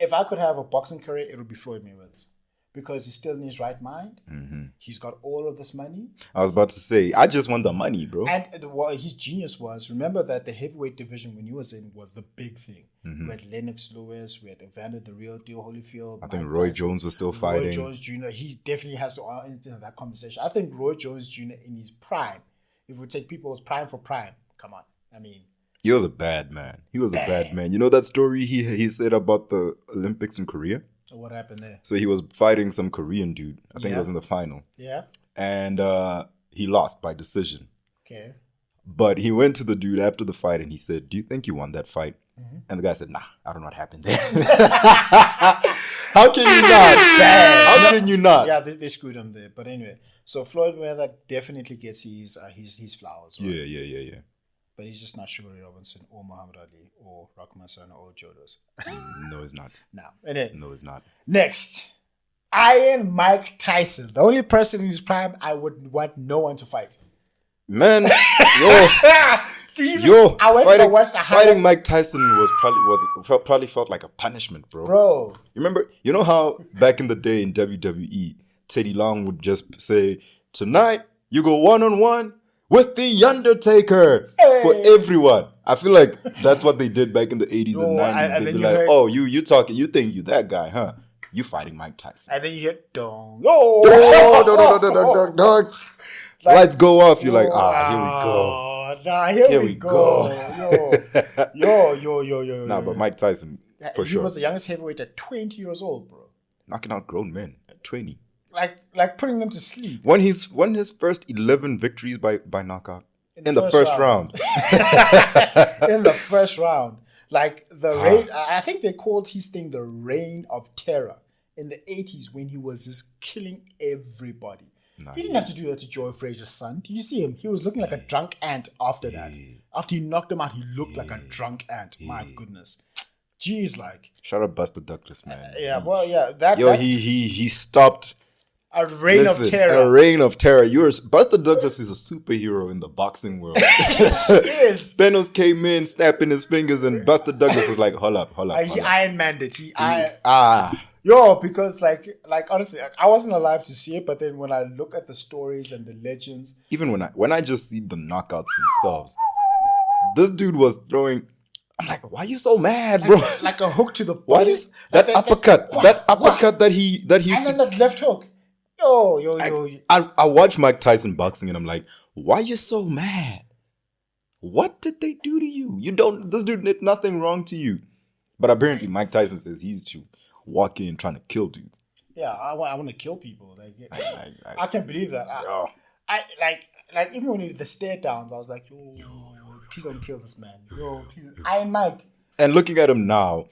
If I could have a boxing career, it would be Floyd Mayweather's. Because he's still in his right mind. Mm-hmm. He's got all of this money. I was about to say, I just want the money, bro. And his genius was, remember that the heavyweight division when he was in was the big thing. Mm-hmm. We had Lennox Lewis, we had Evander the Real Deal Holyfield. I think Roy Tyson, Jones was still fighting. Roy Jones Jr., he definitely has to enter that conversation. I think Roy Jones Jr. in his prime, if we take people's prime for prime, come on. I mean, he was a bad man. You know that story he said about the Olympics in Korea? So what happened there? So he was fighting some Korean dude. I think it was in the final. Yeah. And he lost by decision. Okay. But he went to the dude after the fight and he said, "Do you think you won that fight?" Mm-hmm. And the guy said, "Nah, I don't know what happened there." How can you not? How can you not? Yeah, they screwed him there. But anyway, so Floyd Mayweather definitely gets his flowers. Right? Yeah. But he's just not Sugar Ray Robinson or Muhammad Ali or Rock Marciano or Jodos. No, he's not. No, he's not. Next, Iron Mike Tyson. The only person in his prime I would want no one to fight. Man, fighting Mike Tyson probably felt like a punishment, bro. You remember? You know how back in the day in WWE, Teddy Long would just say, "Tonight you go 1-on-1 with the Undertaker," for everyone. I feel like that's what they did back in the 80s and 90s. They'd be like, "Oh, you talking? You think you that guy, huh? You fighting Mike Tyson?" And then you hit dong. Lights go off. You're like, here we go. Yo. Nah, but Mike Tyson, for sure. He was the youngest heavyweight at 20 years old, bro. Knocking out grown men at 20. like putting them to sleep. Won his first 11 victories by knockout in the first round. In the first round. Like the reign, I think they called his thing the reign of terror in the 80s when he was just killing everybody. He didn't have to do that to Joe Frazier's son. Did you see him? He was looking like a drunk ant after that. After he knocked him out, he looked like a drunk ant. My goodness. Jeez, like. Shout out Buster Douglas, man. He stopped a reign of terror. A reign of terror. Buster Douglas is a superhero in the boxing world. He is. Thanos came in, snapping his fingers, and Buster Douglas was like, hold up. He Iron Man'd it. Because like honestly, I wasn't alive to see it, but then when I look at the stories and the legends, even when I just see the knockouts themselves, this dude was throwing. I'm like, why are you so mad, bro? Like a hook to the body. That uppercut that he used and then that left hook. I watch Mike Tyson boxing and I'm like, why are you so mad? What did they do to you? This dude did nothing wrong to you. But apparently Mike Tyson says he used to walk in trying to kill dudes. Yeah, I want to kill people. Like, I can't believe that. I even when he did the stare downs, I was like, yo, please don't kill this man. Yo, please. Iron Mike. And looking at him now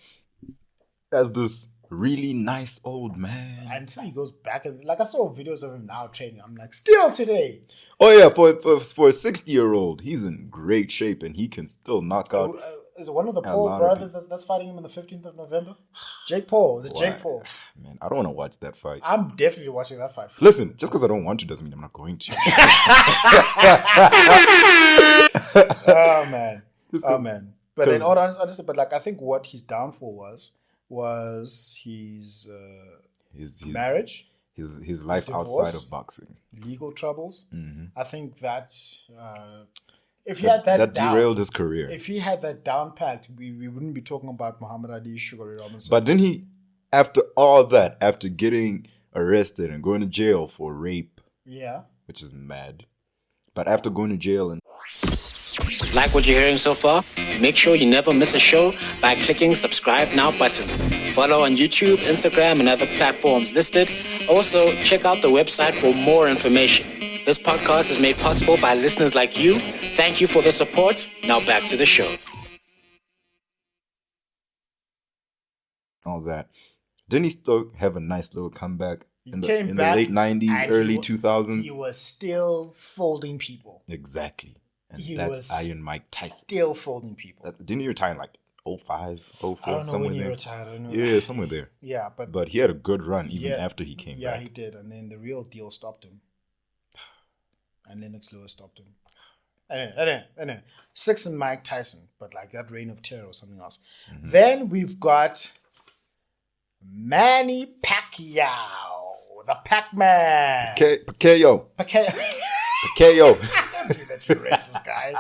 as this really nice old man. Until he goes back and I saw videos of him now training. I'm like, still today. Oh yeah, for a 60-year-old, he's in great shape and he can still knock out. Is it one of the Paul brothers that's fighting him on the 15th of November? Jake Paul. Is it Jake Paul? Man, I don't want to watch that fight. I'm definitely watching that fight. Listen, just because I don't want to doesn't mean I'm not going to. Oh man. But then honestly, I think what his downfall was his marriage, his life divorce, outside of boxing, legal troubles. Mm-hmm. I think that if he had that derailed his career. If he had that down packed, we wouldn't be talking about Muhammad Ali, Sugar Ray Robinson. But then he, after all that, after getting arrested and going to jail for rape, which is mad. But after going to jail and like what you're hearing so far? Make sure you never miss a show by clicking subscribe now button. Follow on YouTube, Instagram, and other platforms listed. Also, check out the website for more information. This podcast is made possible by listeners like you. Thank you for the support. Now back to the show. All that. Didn't he still have a nice little comeback in the late 90s, early 2000s? He was still folding people. Exactly. And that's Iron Mike Tyson. Still folding people. Didn't he retire in like 05, 04, I don't know somewhere when he there? retired. I don't know. Yeah, somewhere there. Yeah, but he had a good run even after he came back. Yeah, he did. And then the real deal stopped him. And Lennox Lewis stopped him. Anyway. 6 and Mike Tyson, but like that reign of terror or something else. Mm-hmm. Then we've got Manny Pacquiao, the Pac-Man. Pacquiao. That you racist guy.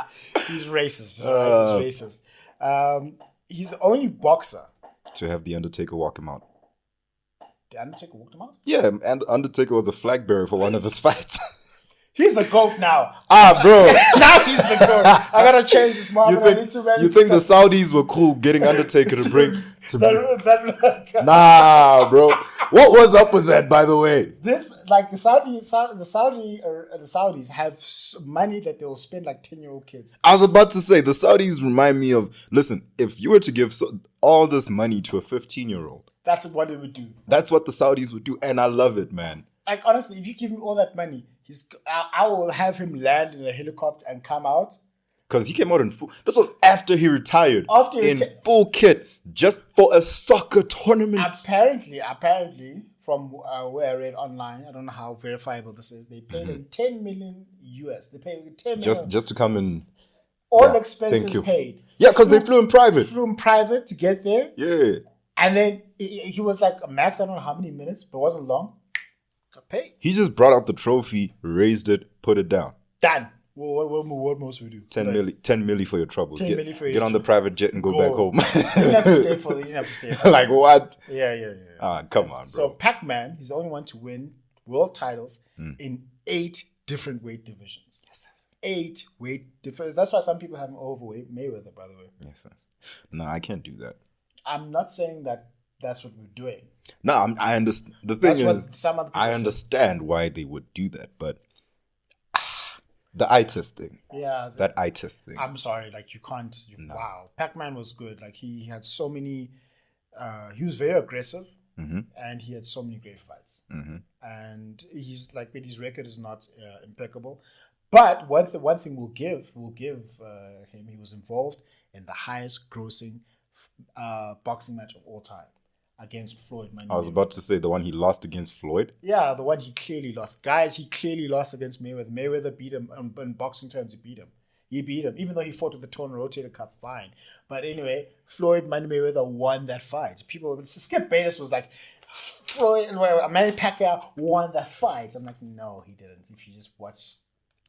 He's racist. Right? He's racist. He's the only boxer to have the Undertaker walk him out. The Undertaker walked him out? Yeah, and Undertaker was a flag bearer for one of his fights. He's the GOAT now. Bro. Now he's the GOAT. I gotta change this moment. You think the Saudis were cool getting Undertaker to bring Nah, bro. What was up with that, by the way? This, like, the Saudis have money that they'll spend like 10-year-old kids. I was about to say, the Saudis remind me of, listen, if you were to give all this money to a 15-year-old. That's what it would do. That's what the Saudis would do, and I love it, man. Like, honestly, if you give me all that money, I will have him land in a helicopter and come out. Because he came out in full. This was after he retired. Full kit, just for a soccer tournament. Apparently, from where I read online, I don't know how verifiable this is. They paid him $10 million US. They paid him $10 million just to come in. All expenses paid. Yeah, because they flew in private. Flew in private to get there. Yeah. And then he was like max. I don't know how many minutes, but it wasn't long. Got paid. He just brought out the trophy, raised it, put it down. Done. What most we do? 10 milli for your troubles. 10 milli for your Get on the private jet and go back home. You didn't have to stay for it. You didn't have to stay for it. Like what? Yeah. Come on, bro. So Pac-Man, he's the only one to win world titles in 8 different weight divisions. Yes. 8 weight divisions. That's why some people have him overweight Mayweather, by the way. Yes. No, I can't do that. I'm not saying that that's what we're doing. No, I understand. The thing That's is, what some other people I say. understand why they would do that, but the eye test thing. Yeah, That eye test thing. I'm sorry, like you can't. Wow, Pac-Man was good. Like he had so many. He was very aggressive, and he had so many great fights. And he's like, but his record is not impeccable. But one thing we'll give him. He was involved in the highest grossing boxing match of all time against Floyd Mayweather. I was about to say the one he lost against Floyd. Yeah, the one he clearly lost. Guys, he clearly lost against Mayweather. Mayweather beat him in boxing terms. He beat him, even though he fought with the torn rotator cuff. Fine, but anyway, Manny Mayweather won that fight. People, Skip Bayless was like, Manny Pacquiao won that fight. I'm like, no, he didn't. If you just watch.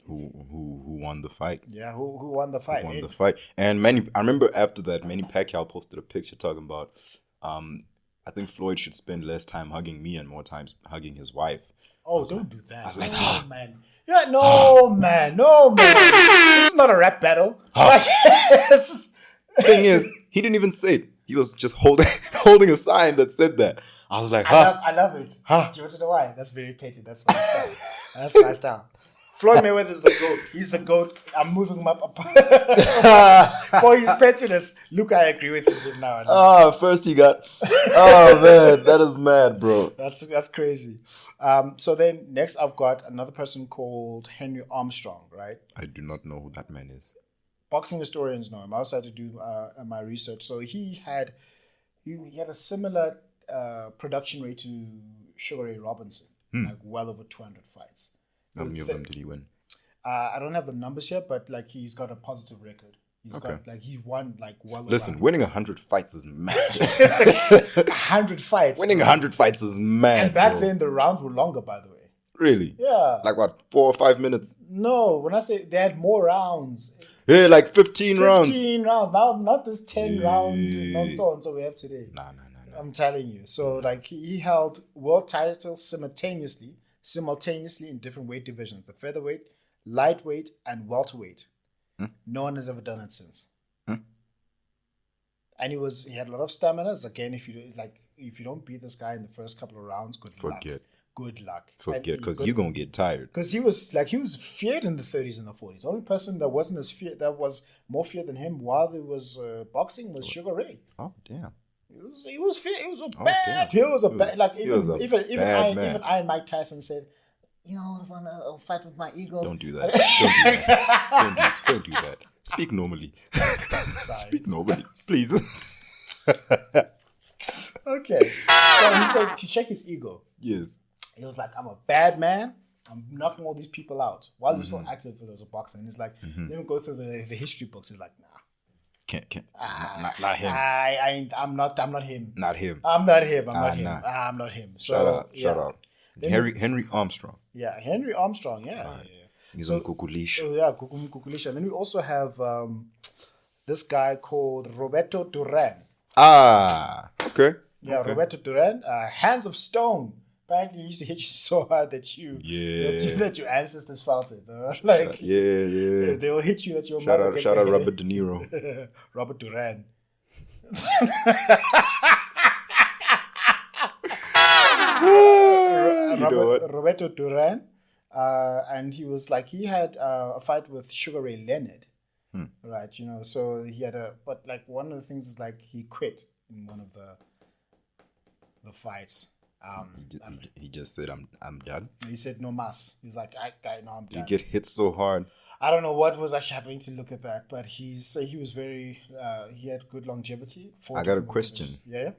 Who won the fight? Yeah, who won the fight? Who won the fight? And I remember after that, Manny Pacquiao posted a picture talking about, I think Floyd should spend less time hugging me and more time hugging his wife. Oh, don't do that. I was like, no, man. Yeah, no, man. This is not a rap battle. Thing is, he didn't even say it. He was just holding a sign that said that. I was like, I love it. Do you want to know why? That's very petty. That's my style. That's my style. Floyd Mayweather is the GOAT. He's the GOAT. I'm moving him up for his pettiness. Look, I agree with you now. First you got... Oh, man. That is mad, bro. That's crazy. So then next I've got another person called Henry Armstrong, right? I do not know who that man is. Boxing historians know him. I also had to do my research. So he had a similar production rate to Sugar Ray Robinson, like well over 200 fights. How many of them did he win? I don't have the numbers here, but like he's got a positive record. He won like well. Listen, winning 100 fights is mad. 100 fights. Winning 100 fights is mad. And back then the rounds were longer, by the way. Really? Yeah. Like what? 4 or 5 minutes? No, when I say they had more rounds. Yeah, like 15 rounds. 15 rounds. Now, not this 10 round nonsense we have today. No. I'm telling you. So like he held world titles simultaneously in different weight divisions: the featherweight, lightweight, and welterweight. No one has ever done it since. And he had a lot of stamina. Again, if you don't beat this guy in the first couple of rounds, good luck. Forget, because you're gonna get tired. Because he was feared in the 30s and the 40s. The only person that was more feared than him while there was boxing was Sugar Ray. Oh damn. He was feared. He was a bad. He was a bad. Like even Iron Mike Tyson said, "You know, I want to fight with my Eagles." Don't do that. Don't do that. Speak normally. Speak normally, please. Okay. So he said to check his ego. Yes. He was like, "I'm a bad man. I'm knocking all these people out." While he was still active as a boxer, and he's like, "Let me go through the history books." He's like, "Nah." Can't. Not him. I'm not him. Not him. I'm not him. Nah. I'm not him. So, Shout out. Henry Armstrong. Yeah, Henry Armstrong. Yeah. He's on Kukulish. Yeah, Kukulish. And then we also have this guy called Roberto Durán. Okay. Yeah, okay. Roberto Durán. Hands of stone. Apparently, he used to hit you so hard that your ancestors felt it. Like yeah. They will hit you that your shout mother out, shout out Robert De Niro. Robert Durán. Roberto Durán, and he had a fight with Sugar Ray Leonard, right? You know, so he had but like one of the things is like he quit in one of the fights. He just said, "I'm done." He said, "No mas." He was like, "I know I'm done." You get hit so hard. I don't know what was actually happening to look at that, but he was very. He had good longevity. I got a question. Yeah.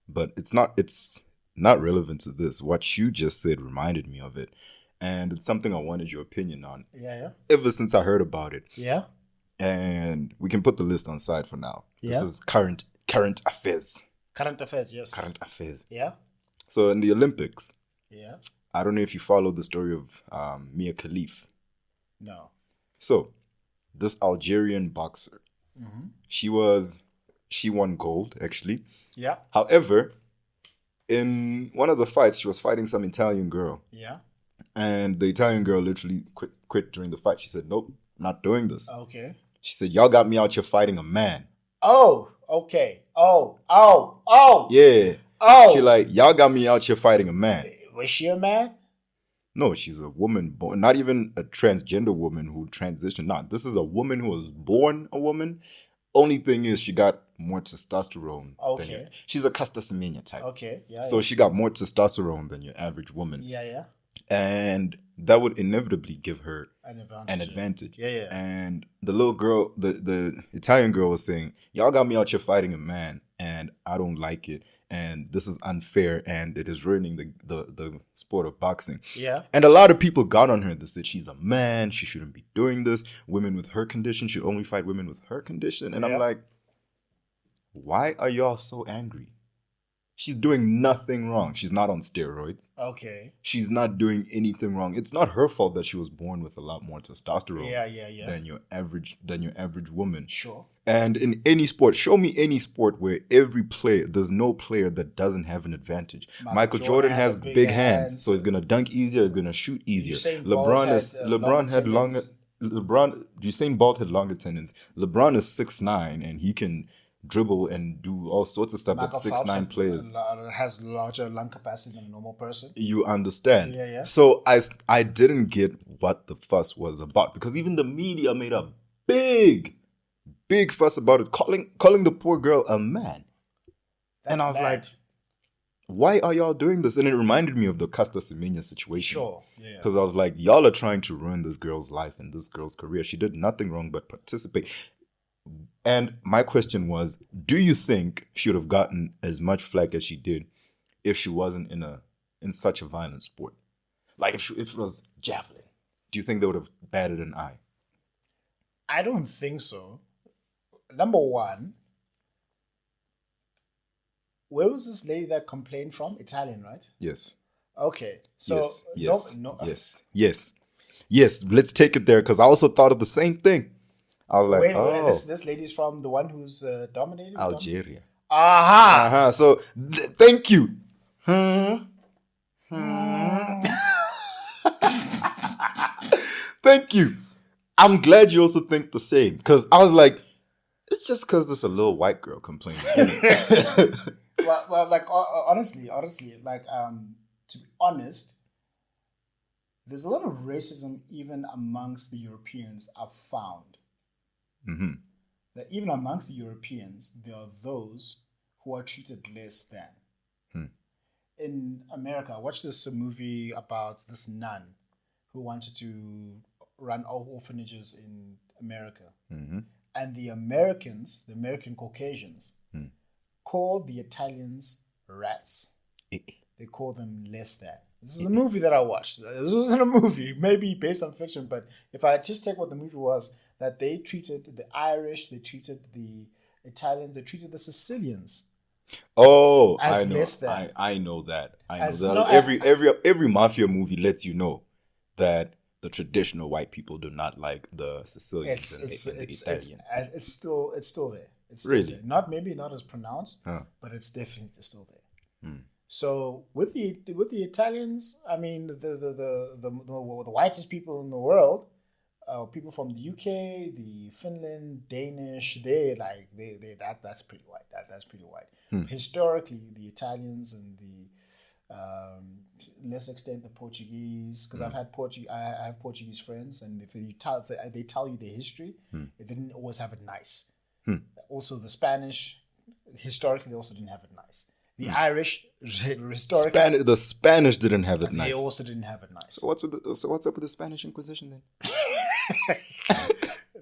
But it's not relevant to this. What you just said reminded me of it, and it's something I wanted your opinion on. Yeah. Ever since I heard about it. Yeah. And we can put the list on side for now. Yeah. This is current affairs. Current affairs, yes. Current affairs. Yeah. So in the Olympics. Yeah. I don't know if you follow the story of Mia Khalif. No. So, this Algerian boxer, she won gold, actually. Yeah. However, in one of the fights, she was fighting some Italian girl. Yeah. And the Italian girl literally quit during the fight. She said, "Nope, not doing this." Okay. She said, "Y'all got me out here fighting a man." Oh, Okay. Oh. Yeah. Oh. She like, y'all got me out here fighting a man. Was she a man? No, she's a woman born, not even a transgender woman who transitioned. Nah, this is a woman who was born a woman. Only thing is she got more testosterone than you. She's a Caster Semenya type. Okay, yeah. So she got more testosterone than your average woman. Yeah. And that would inevitably give her an advantage. Yeah. And the little girl, the Italian girl was saying, y'all got me out here fighting a man and I don't like it. And this is unfair and it is ruining the sport of boxing. Yeah. And a lot of people got on her that said she's a man, she shouldn't be doing this. Women with her condition should only fight women with her condition. And I'm like, why are y'all so angry? She's doing nothing wrong. She's not on steroids. Okay. She's not doing anything wrong. It's not her fault that she was born with a lot more testosterone than your average woman. Sure. And in any sport, show me any sport where there's no player that doesn't have an advantage. Michael Jordan has big hands, so he's gonna dunk easier, he's gonna shoot easier. Usain Bolt had longer tendons. LeBron is 6'9" and he can dribble and do all sorts of stuff that 6'9" players has larger lung capacity than a normal person. You understand? Yeah. So I didn't get what the fuss was about because even the media made a big fuss about it, calling the poor girl a man. And I was like, why are y'all doing this? And it reminded me of the Caster Semenya situation. Sure, yeah. Because I was like, y'all are trying to ruin this girl's life and this girl's career. She did nothing wrong but participate. And my question was, do you think she would have gotten as much flack as she did if she wasn't in such a violent sport? Like if it was javelin, do you think they would have batted an eye? I don't think so. Number one, where was this lady that complained from? Italian, right? Yes. Okay. So yes. Let's take it there because I also thought of the same thing. I was like, this lady's from the one who's dominating? Algeria. Aha! So, thank you. Thank you. I'm glad you also think the same. Because I was like, it's just because there's a little white girl complaining. well, like, honestly, like, to be honest, there's a lot of racism even amongst the Europeans I've found. Mm-hmm. That even amongst the Europeans, there are those who are treated less than. In America, I watched this movie about this nun who wanted to run orphanages in America. Mm-hmm. And the American Caucasians, call the Italians rats. They call them less than. This is a movie that I watched. This wasn't a movie, maybe based on fiction, but if I just take what the movie was, that they treated the Irish, they treated the Italians, they treated the Sicilians. Oh, as I know. Less than. I know that. Every mafia movie lets you know that the traditional white people do not like the Sicilians and the Italians. It's still there. It's still really there. Maybe not as pronounced, but it's definitely still there. So with the Italians, I mean the whitest people in the world, people from the UK, the Finland, Danish, that's pretty white. That's pretty white. Historically, the Italians and the less extent the Portuguese, because I have Portuguese friends, and if they tell you their history, they didn't always have it nice. Also, the Spanish, historically, they also didn't have it nice. The Irish, historically, the Spanish didn't have it nice. They also didn't have it nice. So what's up with the Spanish Inquisition then?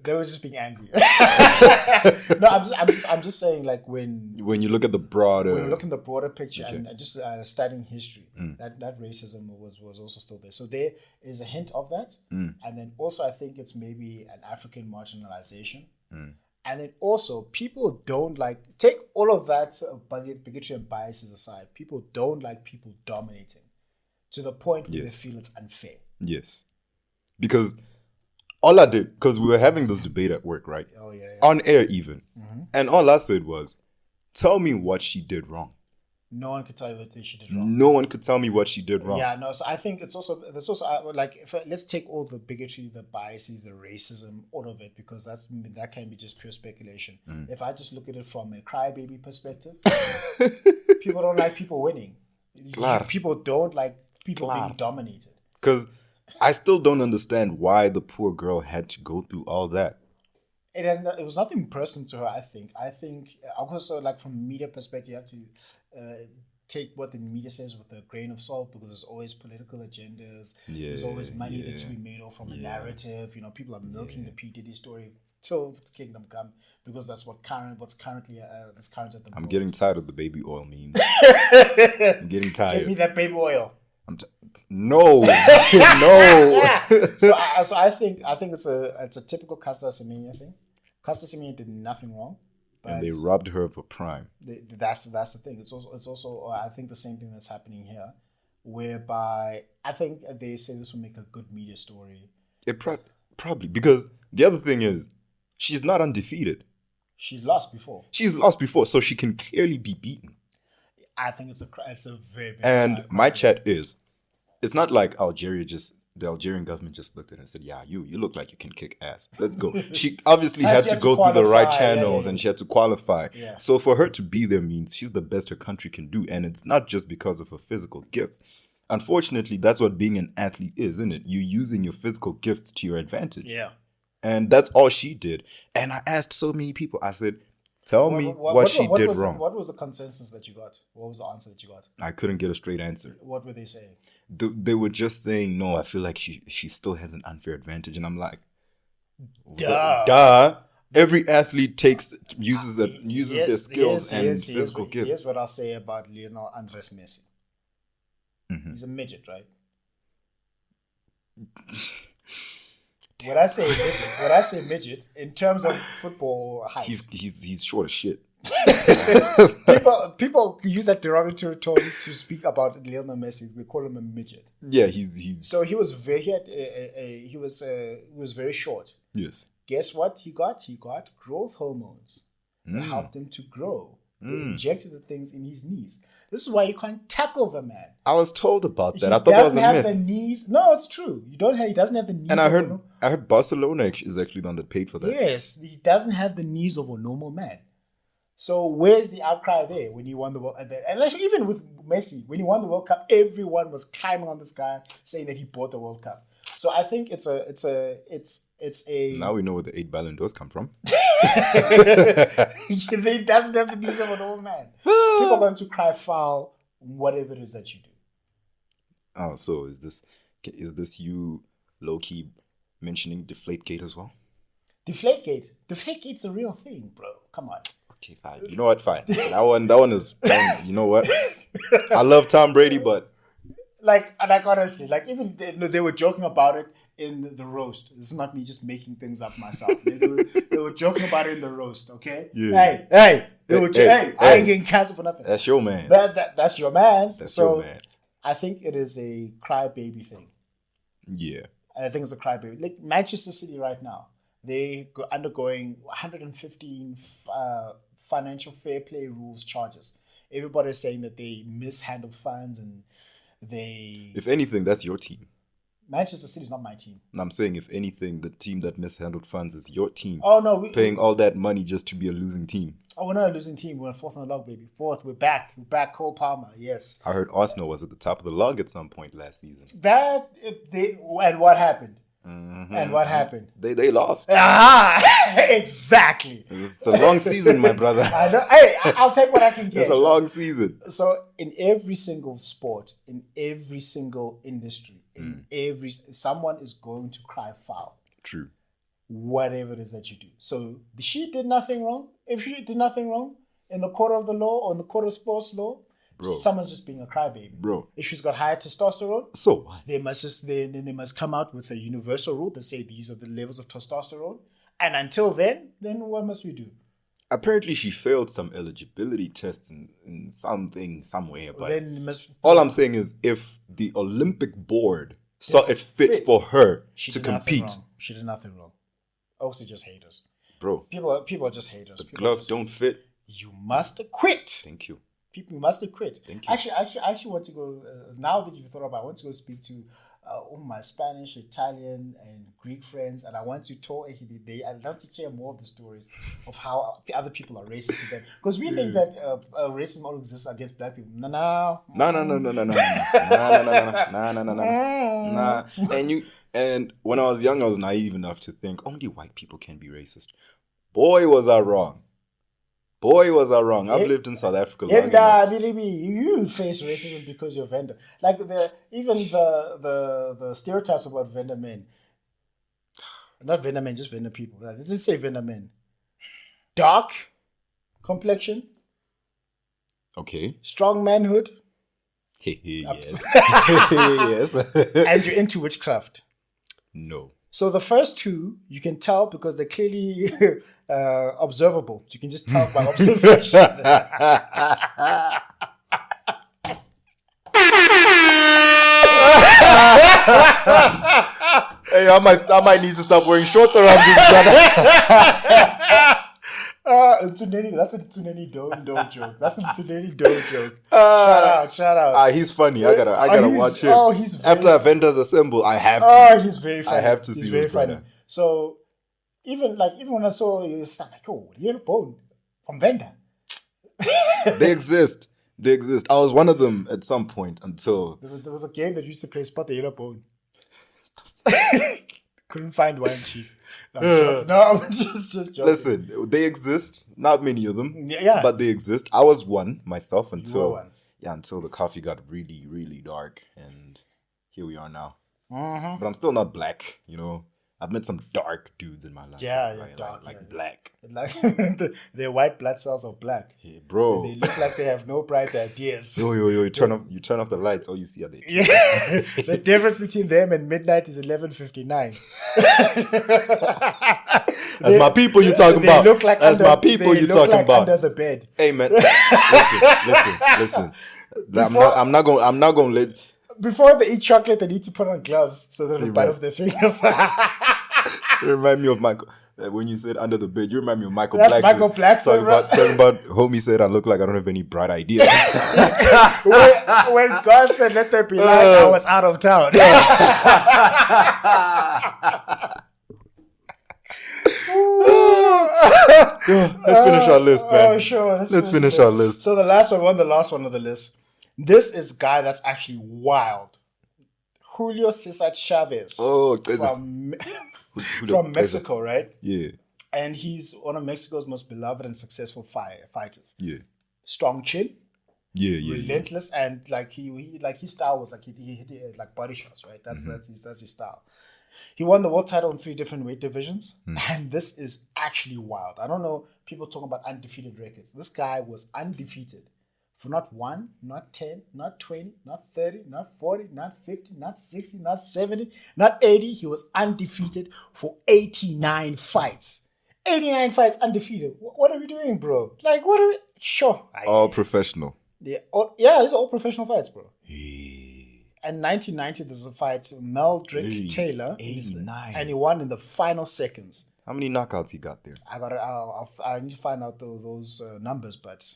They were just being angry. No, I'm just saying, like when you look at the broader picture, okay, and just studying history, that racism was also still there. So there is a hint of that, and then also I think it's maybe an African marginalization. And then also, people don't take all of that bigotry and biases aside, people don't like people dominating to the point where they feel it's unfair. Yes. Because all I did, because we were having this debate at work, right? Oh, yeah. On air even. And all I said was, tell me what she did wrong. No one could tell you what she did wrong. No one could tell me what she did wrong. Yeah, no. So I think there's also like let's take all the bigotry, the biases, the racism, all of it, because that can be just pure speculation. If I just look at it from a crybaby perspective, people don't like people winning. Claro. People don't like people being dominated. Because I still don't understand why the poor girl had to go through all that. It was nothing personal to her, I think. Also, like, from a media perspective, you have to take what the media says with a grain of salt, because there's always political agendas. There's always money that's to be made off from a narrative. You know, people are milking the P. Diddy story till the kingdom come, because that's what's currently at the moment. I'm getting tired of the baby oil memes. I'm getting tired. Give me that baby oil. No, no. So I think it's a typical Caster Semenya thing. Caster Semenya did nothing wrong, and they robbed her of a prime. That's the thing. It's also I think the same thing that's happening here, whereby I think they say this will make a good media story. It probably, because the other thing is she's not undefeated. She's lost before, so she can clearly be beaten. I think it's a very big and my chat is, it's not like the Algerian government just looked at her and said, yeah, you look like you can kick ass. Let's go. She obviously had to go through the right channels and she had to qualify. Yeah. So for her to be there means she's the best her country can do. And it's not just because of her physical gifts. Unfortunately, that's what being an athlete is, isn't it? You're using your physical gifts to your advantage. Yeah. And that's all she did. And I asked so many people, I said, tell me what she did wrong. What was the consensus that you got? What was the answer that you got? I couldn't get a straight answer. What were they saying? They were just saying, no, I feel like she still has an unfair advantage. And I'm like, duh. Every athlete uses their skills and physical gifts. Here's what I'll say about Lionel Andres Messi. Mm-hmm. He's a midget, right? When I say midget, in terms of football height, he's short as shit. people use that derogatory tone to speak about Lionel Messi. They call him a midget. Yeah, he's. So he was he was very short. Yes. Guess what he got? He got growth hormones that helped him to grow. They injected the things in his knees. This is why you can't tackle the man. I was told about that. I thought that was a myth. He doesn't have the knees. No, it's true. He doesn't have the knees. And I heard Barcelona is actually the one that paid for that. Yes, he doesn't have the knees of a normal man. So where's the outcry there when he won the World Cup? And actually, even with Messi, when he won the World Cup, everyone was climbing on this guy saying that he bought the World Cup. So I think it's a. Now we know where the 8 Ballon d'Ors come from. He doesn't have the knees of an old man. People are going to cry foul, whatever it is that you do. Oh, so is this you low key mentioning Deflategate as well? Deflategate's a real thing, bro. Come on. Okay, fine. You know what? Fine. That one is fine. You know what? I love Tom Brady, but like honestly, like even they were joking about it in the roast. This is not me just making things up myself. They were joking about it in the roast. Okay. Yeah. Hey. I ain't getting canceled for nothing. That's your man. That's your man's. That's so your man. I think it is a crybaby thing. Yeah. I think it's a crybaby. Like Manchester City right now, they undergoing 115 financial fair play rules charges. Everybody's saying that they mishandle funds and they. If anything, that's your team. Manchester City is not my team. I'm saying, if anything, the team that mishandled funds is your team. Oh no, paying all that money just to be a losing team. Oh, we're not a losing team. We're fourth on the log, baby. Fourth. We're back. Cole Palmer. Yes. I heard Arsenal was at the top of the log at some point last season. And what happened? Mm-hmm. And what happened? They lost. Exactly. It's a long season, my brother. I know. Hey, I'll take what I can get. It's a long season. So in every single sport, in every single industry, someone is going to cry foul. True. Whatever it is that you do. So she did nothing wrong. If she did nothing wrong in the court of the law or in the court of sports law, bro, someone's just being a crybaby. Bro. If she's got higher testosterone, so what? They must come out with a universal rule that say these are the levels of testosterone. And until then what must we do? Apparently she failed some eligibility tests in something somewhere. But then all I'm saying is, if the Olympic board saw it fit for her to compete, she did nothing wrong. Oaks are just haters. Bro. People are just haters. The gloves don't fit. You must quit. Thank you. People, you must have quit. Thank you. I actually want to go, now that you've thought about it, I want to go speak to all my Spanish, Italian, and Greek friends, and I want to talk. I'd love to hear more of the stories of how other people are racist to them. Because we think that racism only exists against black people. No. And when I was young, I was naive enough to think only white people can be racist. Boy, was I wrong. I've lived in South Africa long enough. You face racism because you're vendor. Like the stereotypes about vendor men. Not vendor men, just vendor people. I didn't say vendor men. Dark complexion. Okay. Strong manhood. Yes. Yes. And you're into witchcraft. No. So the first two, you can tell because they're clearly observable. You can just tell by observation. Hey, I might need to stop wearing shorts around this brother. That's a Tsuneni Dome joke. That's a Tsuneni Dome joke. Shout out. He's funny. I gotta watch him. Oh, he's very, after Avengers Assemble, I have to. Oh, he's very funny. I have to see he's very this funny. brother. So even when I saw this, I'm like, oh, Yellow Bone from Venda. They exist. I was one of them at some point until there was a game that used to play Spot the Yellow Bone. Couldn't find one, chief. I'm just joking. Listen, they exist. Not many of them. Yeah. But they exist. I was one myself until one. Until the coffee got really, really dark, and here we are now. Mm-hmm. But I'm still not black, you know. I've met some dark dudes in my life. Yeah, dark, like black. Like their white blood cells are black. Yeah, bro. They look like they have no bright ideas. Yo, you turn off the lights, all you see are they. Yeah. The difference between them and midnight is 11:59. That's my people you talking about. Look like That's my people you talking about. Under the bed. Hey man, listen. I'm not gonna let. Before they eat chocolate, they need to put on gloves so they don't bite off their fingers. You remind me of Michael. When you said under the bed, you remind me of Michael That's Blackson. Michael Blackson. Talking about homie said I look like I don't have any bright ideas. when God said let there be light, I was out of town. Let's finish our list, man. Oh, sure. Let's finish our list. So the last one of the list. This is a guy that's actually wild. Julio César Chávez. Oh, from Mexico, right? Yeah. And he's one of Mexico's most beloved and successful fighters. Yeah. Strong chin. Yeah. Relentless, and like he his style was like he hit like body shots, right? That's his style. He won the world title in 3 different weight divisions, and this is actually wild. I don't know, people talking about undefeated records. This guy was undefeated for not 1, not 10, not 20, not 30, not 40, not 50, not 60, not 70, not 80. He was undefeated for 89 fights. 89 fights undefeated. What are we doing, bro? Like, what are we? Sure. All professional. Yeah, these are all professional fights, bro. And 1990, there's a fight, Meldrick Taylor. 89. And he won in the final seconds. How many knockouts he got there? I need to find out those numbers, but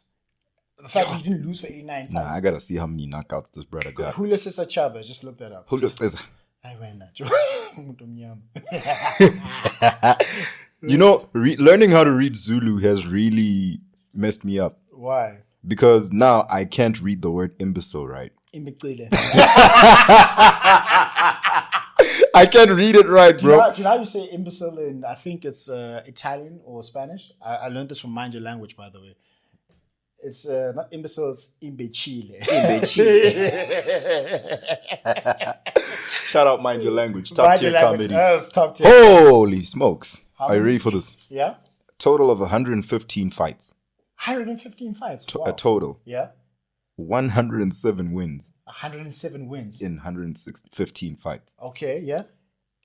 the fact that he didn't lose for 89 fights. I gotta see how many knockouts this brother got. Julio César Chávez, just look that up. Julio César. You know, learning how to read Zulu has really messed me up. Why? Because now I can't read the word imbecile right. Imbecile. I can't read it right, bro. Do you know how you say imbecile in, I think it's Italian or Spanish? I learned this from Mind Your Language, by the way. It's not imbecile, it's imbecile. Shout out Mind Your Language. Top tier comedy. Top tier. Holy smokes. Are you ready for this? Yeah. Total of 115 fights. 115 fights. Wow. A total. Yeah. 107 wins. 107 wins. In 115 fights. Okay, yeah.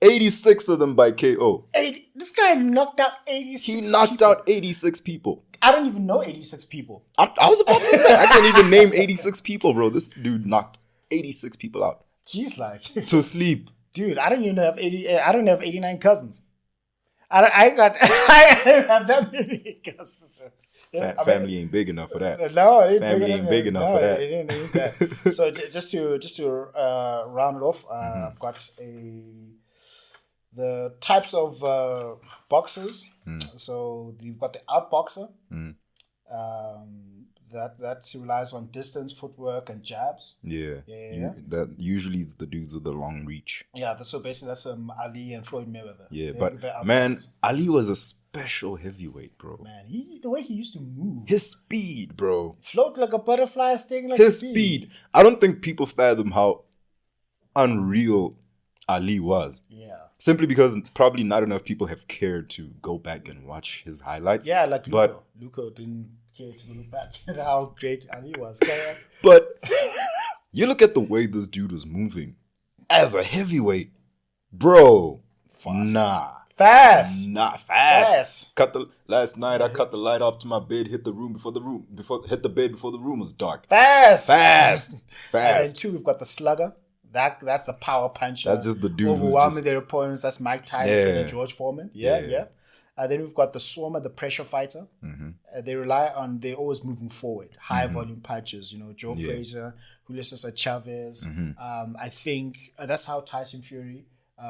86 of them by KO. This guy knocked out 86 He knocked out 86 people. I don't even know 86 people. I was about to say, I can't even name 86 people, bro. This dude knocked 86 people out. Jeez, like. To sleep. Dude, I don't even have 89 cousins. I don't have that many cousins. Family ain't big enough for that. No, it Family ain't big enough for that. It ain't that. So just to round it off, I've got the types of boxers. So you've got the outboxer. That relies on distance, footwork, and jabs. Yeah. That usually it's the dudes with the long reach. Yeah, so basically that's Ali and Floyd Mayweather. Yeah, but man, Ali was a special heavyweight, bro. Man, the way he used to move, his speed, bro, float like a butterfly, sting like his a bee. speed. I don't think people fathom how unreal Ali was. Yeah. Simply because probably not enough people have cared to go back and watch his highlights. Yeah, like Luco didn't care to look back at how great Ali was. But you look at the way this dude was moving as a heavyweight, bro. Fast. Fast. Last night I cut the light off to my bed, hit the bed before the room was dark. Fast. And then two, we've got the slugger. That's the power puncher. That's just the dude overwhelming their opponents. That's Mike Tyson and George Foreman. Yeah. Then we've got the swarmer, the pressure fighter. They're always moving forward. High volume punches. Joe Frazier, Julio César Chávez. I think that's how Tyson Fury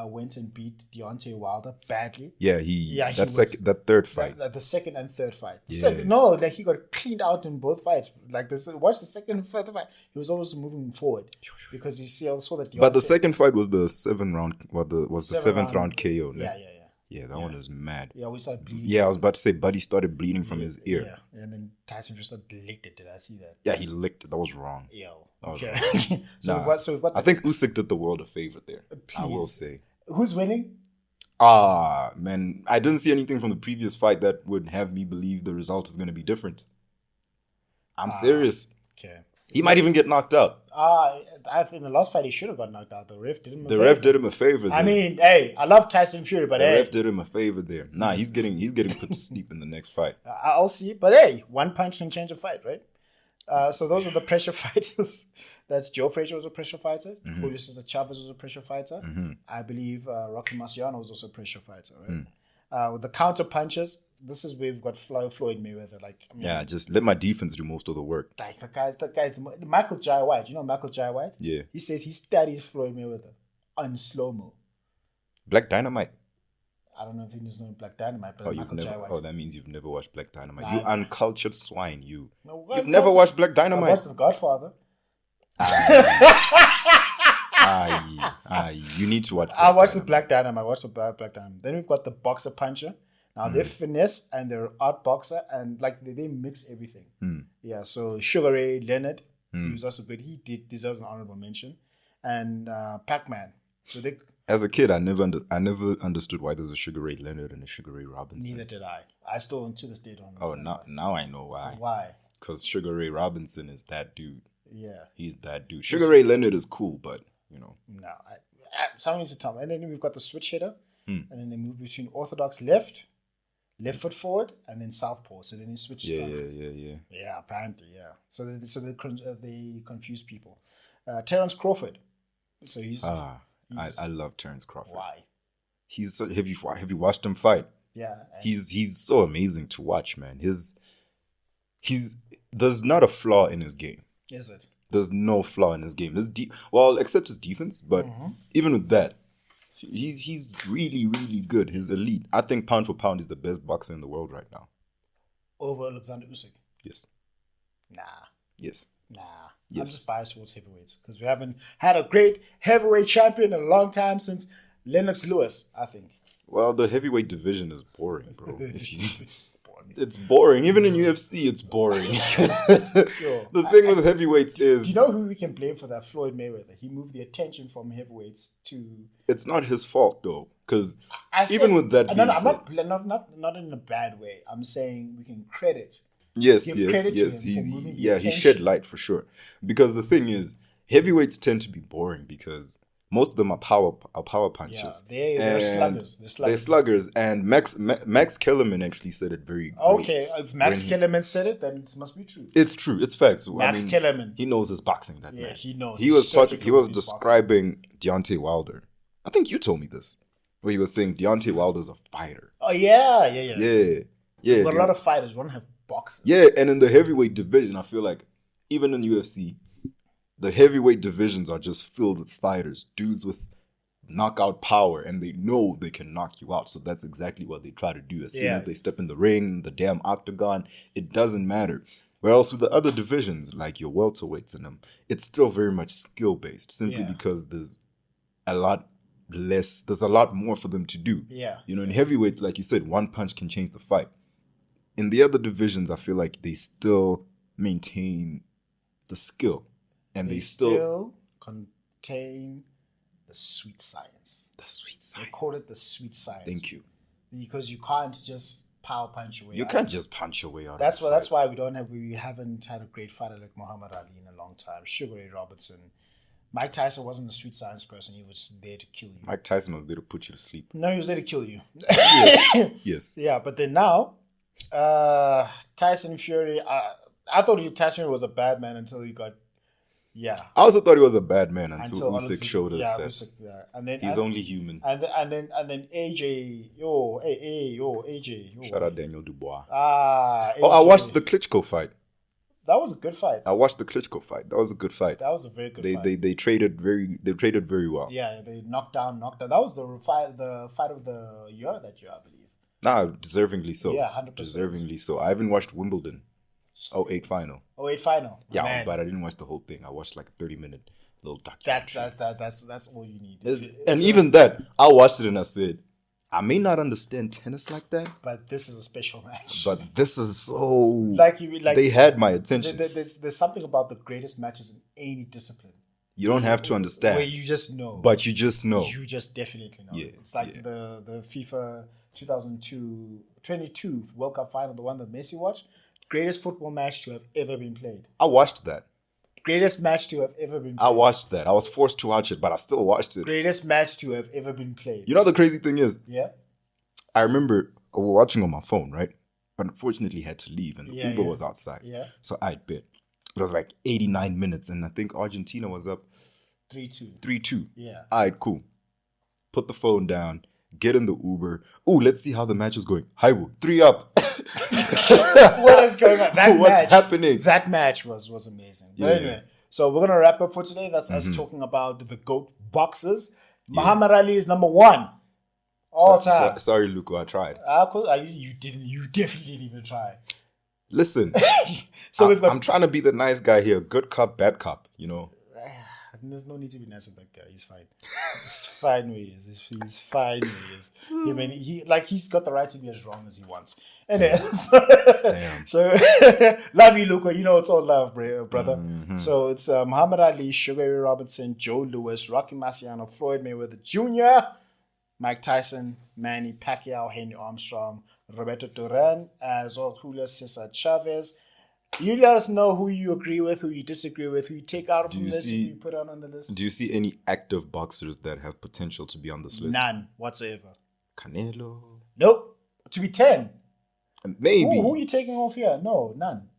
went and beat Deontay Wilder badly. That third fight. The second and third fight. Yeah. He got cleaned out in both fights. Watch the second and third fight. He was always moving forward because you saw that Deontay. But the second fight was the seventh round KO. Yeah, that one was mad. Yeah, we started bleeding. Yeah, I was about to say Buddy started bleeding from his ear. Yeah, and then Tyson just licked it. Did I see that? Yeah, he licked it. That was wrong. Okay. We've got I think Usyk did the world a favor there. Please. I will say. Who's winning? Man, I didn't see anything from the previous fight that would have me believe the result is going to be different. I'm serious. Okay. He might even get knocked out. I think the last fight he should have got knocked out. The ref did him a favor. The ref did him a favor there. I mean, hey, I love Tyson Fury, but the ref did him a favor there. Nah, he's getting put to sleep in the next fight. I'll see. But hey, one punch can change a fight, right? So those are the pressure fighters. That's Joe Frazier was a pressure fighter. Julio César Chávez was a pressure fighter. I believe Rocky Marciano was also a pressure fighter, right? With the counter punches, this is where we've got Floyd Mayweather. Just let my defense do most of the work. The guy's Michael Jai White. You know Michael Jai White? Yeah. He says he studies Floyd Mayweather on slow-mo. Black Dynamite. I don't know if he knows Black Dynamite, but Michael Jai White. That means you've never watched Black Dynamite. You uncultured swine, you. No, you've never watched Black Dynamite. I watched The Godfather. You need to watch. I watched the Black Dynamite. Black Dynamite. Then we've got the boxer puncher. Now they're finesse and they're out boxer and they mix everything. Yeah. So Sugar Ray Leonard, he was also good. He deserves an honorable mention. And Pac-Man. So they. As a kid, I never understood why there's a Sugar Ray Leonard and a Sugar Ray Robinson. Neither did I. I still to this day don't understand. Oh, now I know why. Why? Because Sugar Ray Robinson is that dude. Yeah. He's that dude. Sugar Ray Leonard is cool, but, No. Someone needs to tell me. And then we've got the switch hitter. And then they move between orthodox left foot forward, and then southpaw. So then they switch stances. Yeah, apparently, yeah. So they confuse people. Terence Crawford. So he's... I love Terence Crawford. Why? He's so, have you watched him fight? Yeah. He's so amazing to watch, man. There's not a flaw in his game. Is it? There's no flaw in his game. Except his defense, but even with that, he's really, really good. He's elite. I think pound for pound is the best boxer in the world right now. Over Alexander Usyk? Yes. Nah. Yes. Nah. Yes. I'm just biased towards heavyweights because we haven't had a great heavyweight champion in a long time since Lennox Lewis, I think. Well, the heavyweight division is boring, bro. It's boring. Even in UFC, it's boring. The thing with heavyweights is... Do you know who we can blame for that? Floyd Mayweather. He moved the attention from heavyweights to... It's not his fault, though. Because even with that being said... Not in a bad way. I'm saying we can credit... Yes. He shed light for sure. Because the thing is, heavyweights tend to be boring because... Most of them are power punches. Yeah, they're sluggers. They're sluggers. And Max Kellerman actually said it very great. Okay, if Max Kellerman said it, then it must be true. It's true. It's facts. Kellerman. He knows his boxing, that man. Yeah, he knows. He was describing Deontay Wilder. I think you told me this. Where he was saying Deontay Wilder's a fighter. Oh, yeah. Yeah. There's a lot of fighters. We don't have boxers. Yeah, and in the heavyweight division, I feel like even in UFC, the heavyweight divisions are just filled with fighters, dudes with knockout power, and they know they can knock you out. So that's exactly what they try to do. As soon as they step in the ring, the damn octagon, it doesnn't matter. Whereas with the other divisions, like your welterweights and them, it's still very much skill-based, simply because there's a lot more for them to do. Yeah. You know, in heavyweights, like you said, one punch can change the fight. In the other divisions, I feel like they still maintain the skill. And they still contain the sweet science. The sweet science. They call it the sweet science. Thank you. Because you can't just power punch your way out. You can't just punch your way out. That's why we haven't had a great fighter like Muhammad Ali in a long time. Sugar Ray Robertson. Mike Tyson wasn't a sweet science person. He was there to kill you. Mike Tyson was there to put you to sleep. No, he was there to kill you. Yes. Yeah, but then now, Tyson Fury, I thought Tyson Fury was a bad man until he got, I also thought he was a bad man until Usyk showed us that Usyk, and then he's only human. And then AJ, AJ. Shout out Daniel Dubois. AJ. I watched the Klitschko fight. That was a good fight. I watched the Klitschko fight. That was a good fight. That was a very good fight. They traded very well. Yeah, they knocked down. That was the fight of the year that year, I believe. Nah, deservingly so. Yeah, 100%. Deservingly so. I haven't watched Wimbledon. 08 final. 08 final. Yeah, man. But I didn't watch the whole thing. I watched like a 30-minute little documentary. That's all you need. And even that, I watched it and I said, I may not understand tennis like that, but this is a special match. But this is so like they had my attention. There's something about the greatest matches in any discipline. You don't have to understand. Where you just know. But you just know. You just definitely know. Yeah, it's like the FIFA 2022 World Cup final, the one that Messi watched. Greatest football match to have ever been played. I watched that. Greatest match to have ever been played. I watched that. I was forced to watch it, but I still watched it. Greatest match to have ever been played. You know the crazy thing is? Yeah. I remember we were watching on my phone, right? But unfortunately had to leave and the Uber was outside. Yeah. So I bet. It was like 89 minutes and I think Argentina was up 3-2. 3-2. Yeah. All right, cool. Put the phone down. Get in the Uber. Ooh, let's see how the match is going. Highwood, 3 up. What is going on? What's happening? That match was amazing. But anyway, so we're gonna wrap up for today. That's us talking about the GOAT boxers. Muhammad Ali is number 1 all time. Sorry, Luko, I tried. You definitely didn't even try. Listen, so I'm trying to be the nice guy here. Good cop, bad cop. You know. There's no need to be nice with that guy. He's fine. He's fine where he is. He's fine where he is. I mean, he's got the right to be as wrong as he wants. Anyway, so love you, Luca. You know it's all love, brother. Mm-hmm. So it's Muhammad Ali, Sugar Ray Robinson, Joe Louis, Rocky Marciano, Floyd Mayweather Jr., Mike Tyson, Manny Pacquiao, Henry Armstrong, Roberto Durán, as well Julio, César, Chávez. You let us know who you agree with, who you disagree with, who you take out from this, who you put on the list. Do you see any active boxers that have potential to be on this list? None whatsoever. Canelo? Nope. To be 10. Maybe. Who are you taking off here? No, none.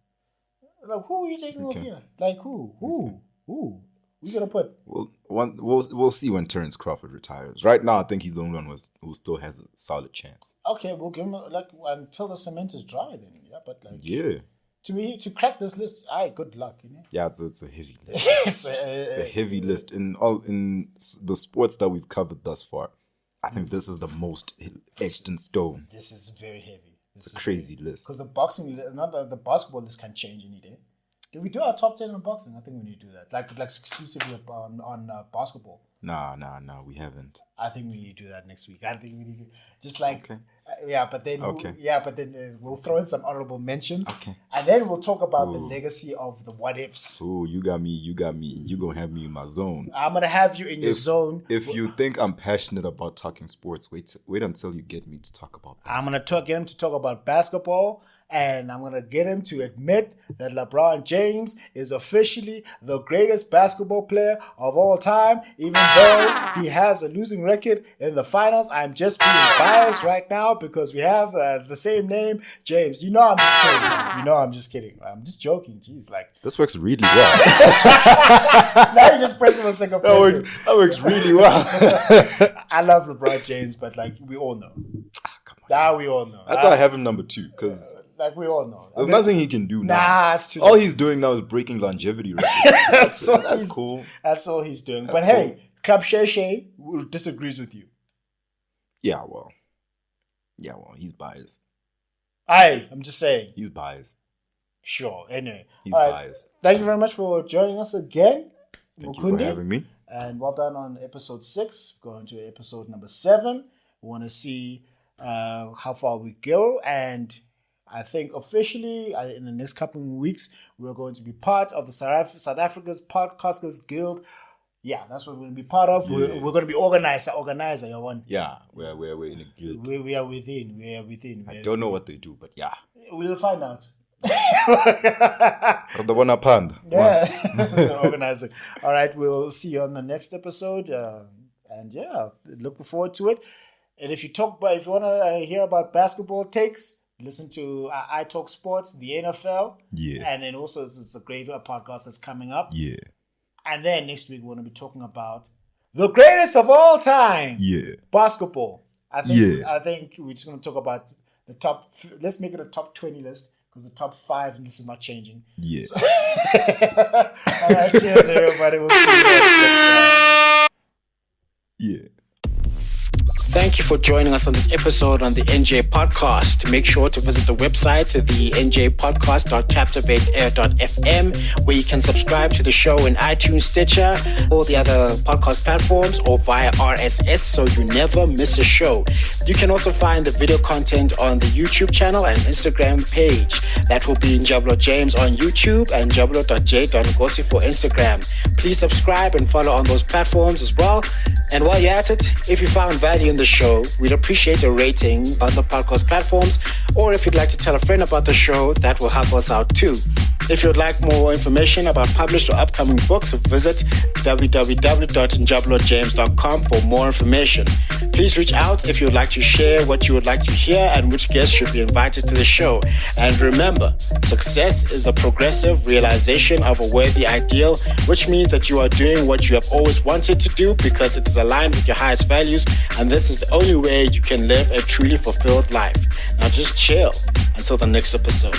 Like, who are you taking off here? Like, who? Who? Who? We gonna put? We'll see when Terence Crawford retires. Right now, I think he's the only one who still has a solid chance. Okay, we'll give him until the cement is dry. Then, but yeah. To crack this list, good luck, you know. Yeah, it's a heavy list. It's a heavy list in the sports that we've covered thus far. I think this is the most etched in stone. This is very heavy. It's a crazy list. Because the basketball list can change any day. Did we do our top 10 on boxing? I think we need to do that. Like exclusively on basketball. Nah, we haven't. I think we need to do that next week. I think we need to just like okay. But then we'll throw in some honorable mentions. Okay. And then we'll talk about the legacy of the what ifs. Oh, you got me. You gonna have me in my zone. I'm gonna have you in your zone. If you think I'm passionate about talking sports, wait until you get me to talk about basketball. I'm gonna get him to talk about basketball. And I'm going to get him to admit that LeBron James is officially the greatest basketball player of all time, even though he has a losing record in the finals. I'm just being biased right now because we have the same name, James. You know I'm just kidding. I'm just kidding. I'm just joking. Jeez, this works really well. Now you just press him a second. That works really well. I love LeBron James, but we all know. Now we all know. That's why I have him number 2 because Like we all know. There's nothing he can do now. Nah, it's too All late. he's doing now is breaking longevity records. That's cool. That's all he's doing. That's but cool. hey, Club Shay disagrees with you. Yeah, well, he's biased. I'm just saying. He's biased. Sure. Anyway. He's all right. biased. Thank you very much for joining us again. Thank Mukundi. you for having me. And well done on episode 6. Going to episode number 7. We want to see how far we go. And I think officially in the next couple of weeks, we're going to be part of the South Africa's Podcasters Guild. Yeah, that's what we're going to be part of. Yeah. We're going to be organizer. You want? Yeah, we're in a guild. We are within. I don't know what they do, but yeah. We'll find out. The one up hand. Yeah, organizing. All right, we'll see you on the next episode, and yeah, looking forward to it. And if you want to hear about basketball takes, listen to I Talk Sports, the NFL. Yeah. And then also this is a great podcast that's coming up. Yeah. And then next week we're going to be talking about the greatest of all time. Yeah. Basketball. I think we're just going to talk about the top. Let's make it a top 20 list. Because the top 5, and this is not changing. Yeah. So, all right, cheers, everybody. We'll see you next time. Yeah. Thank you for joining us on this episode on the NJ Podcast. Make sure to visit the website, the njpodcast.captivateair.fm, where you can subscribe to the show in iTunes, Stitcher, all the other podcast platforms, or via RSS, so you never miss a show. You can also find the video content on the YouTube channel and Instagram page. That will be Njabulo James on YouTube and njabulo.j.nkosi for Instagram. Please subscribe and follow on those platforms as well. And while you're at it, if you found value in the show, we'd appreciate a rating on the podcast platforms, or if you'd like to tell a friend about the show, that will help us out too. If you'd like more information about published or upcoming books, visit www.njabulojames.com for more information. Please reach out if you would like to share what you would like to hear and which guests should be invited to the show. And remember, success is a progressive realization of a worthy ideal, which means that you are doing what you have always wanted to do because it is aligned with your highest values, and this is the only way you can live a truly fulfilled life. Now just chill until the next episode.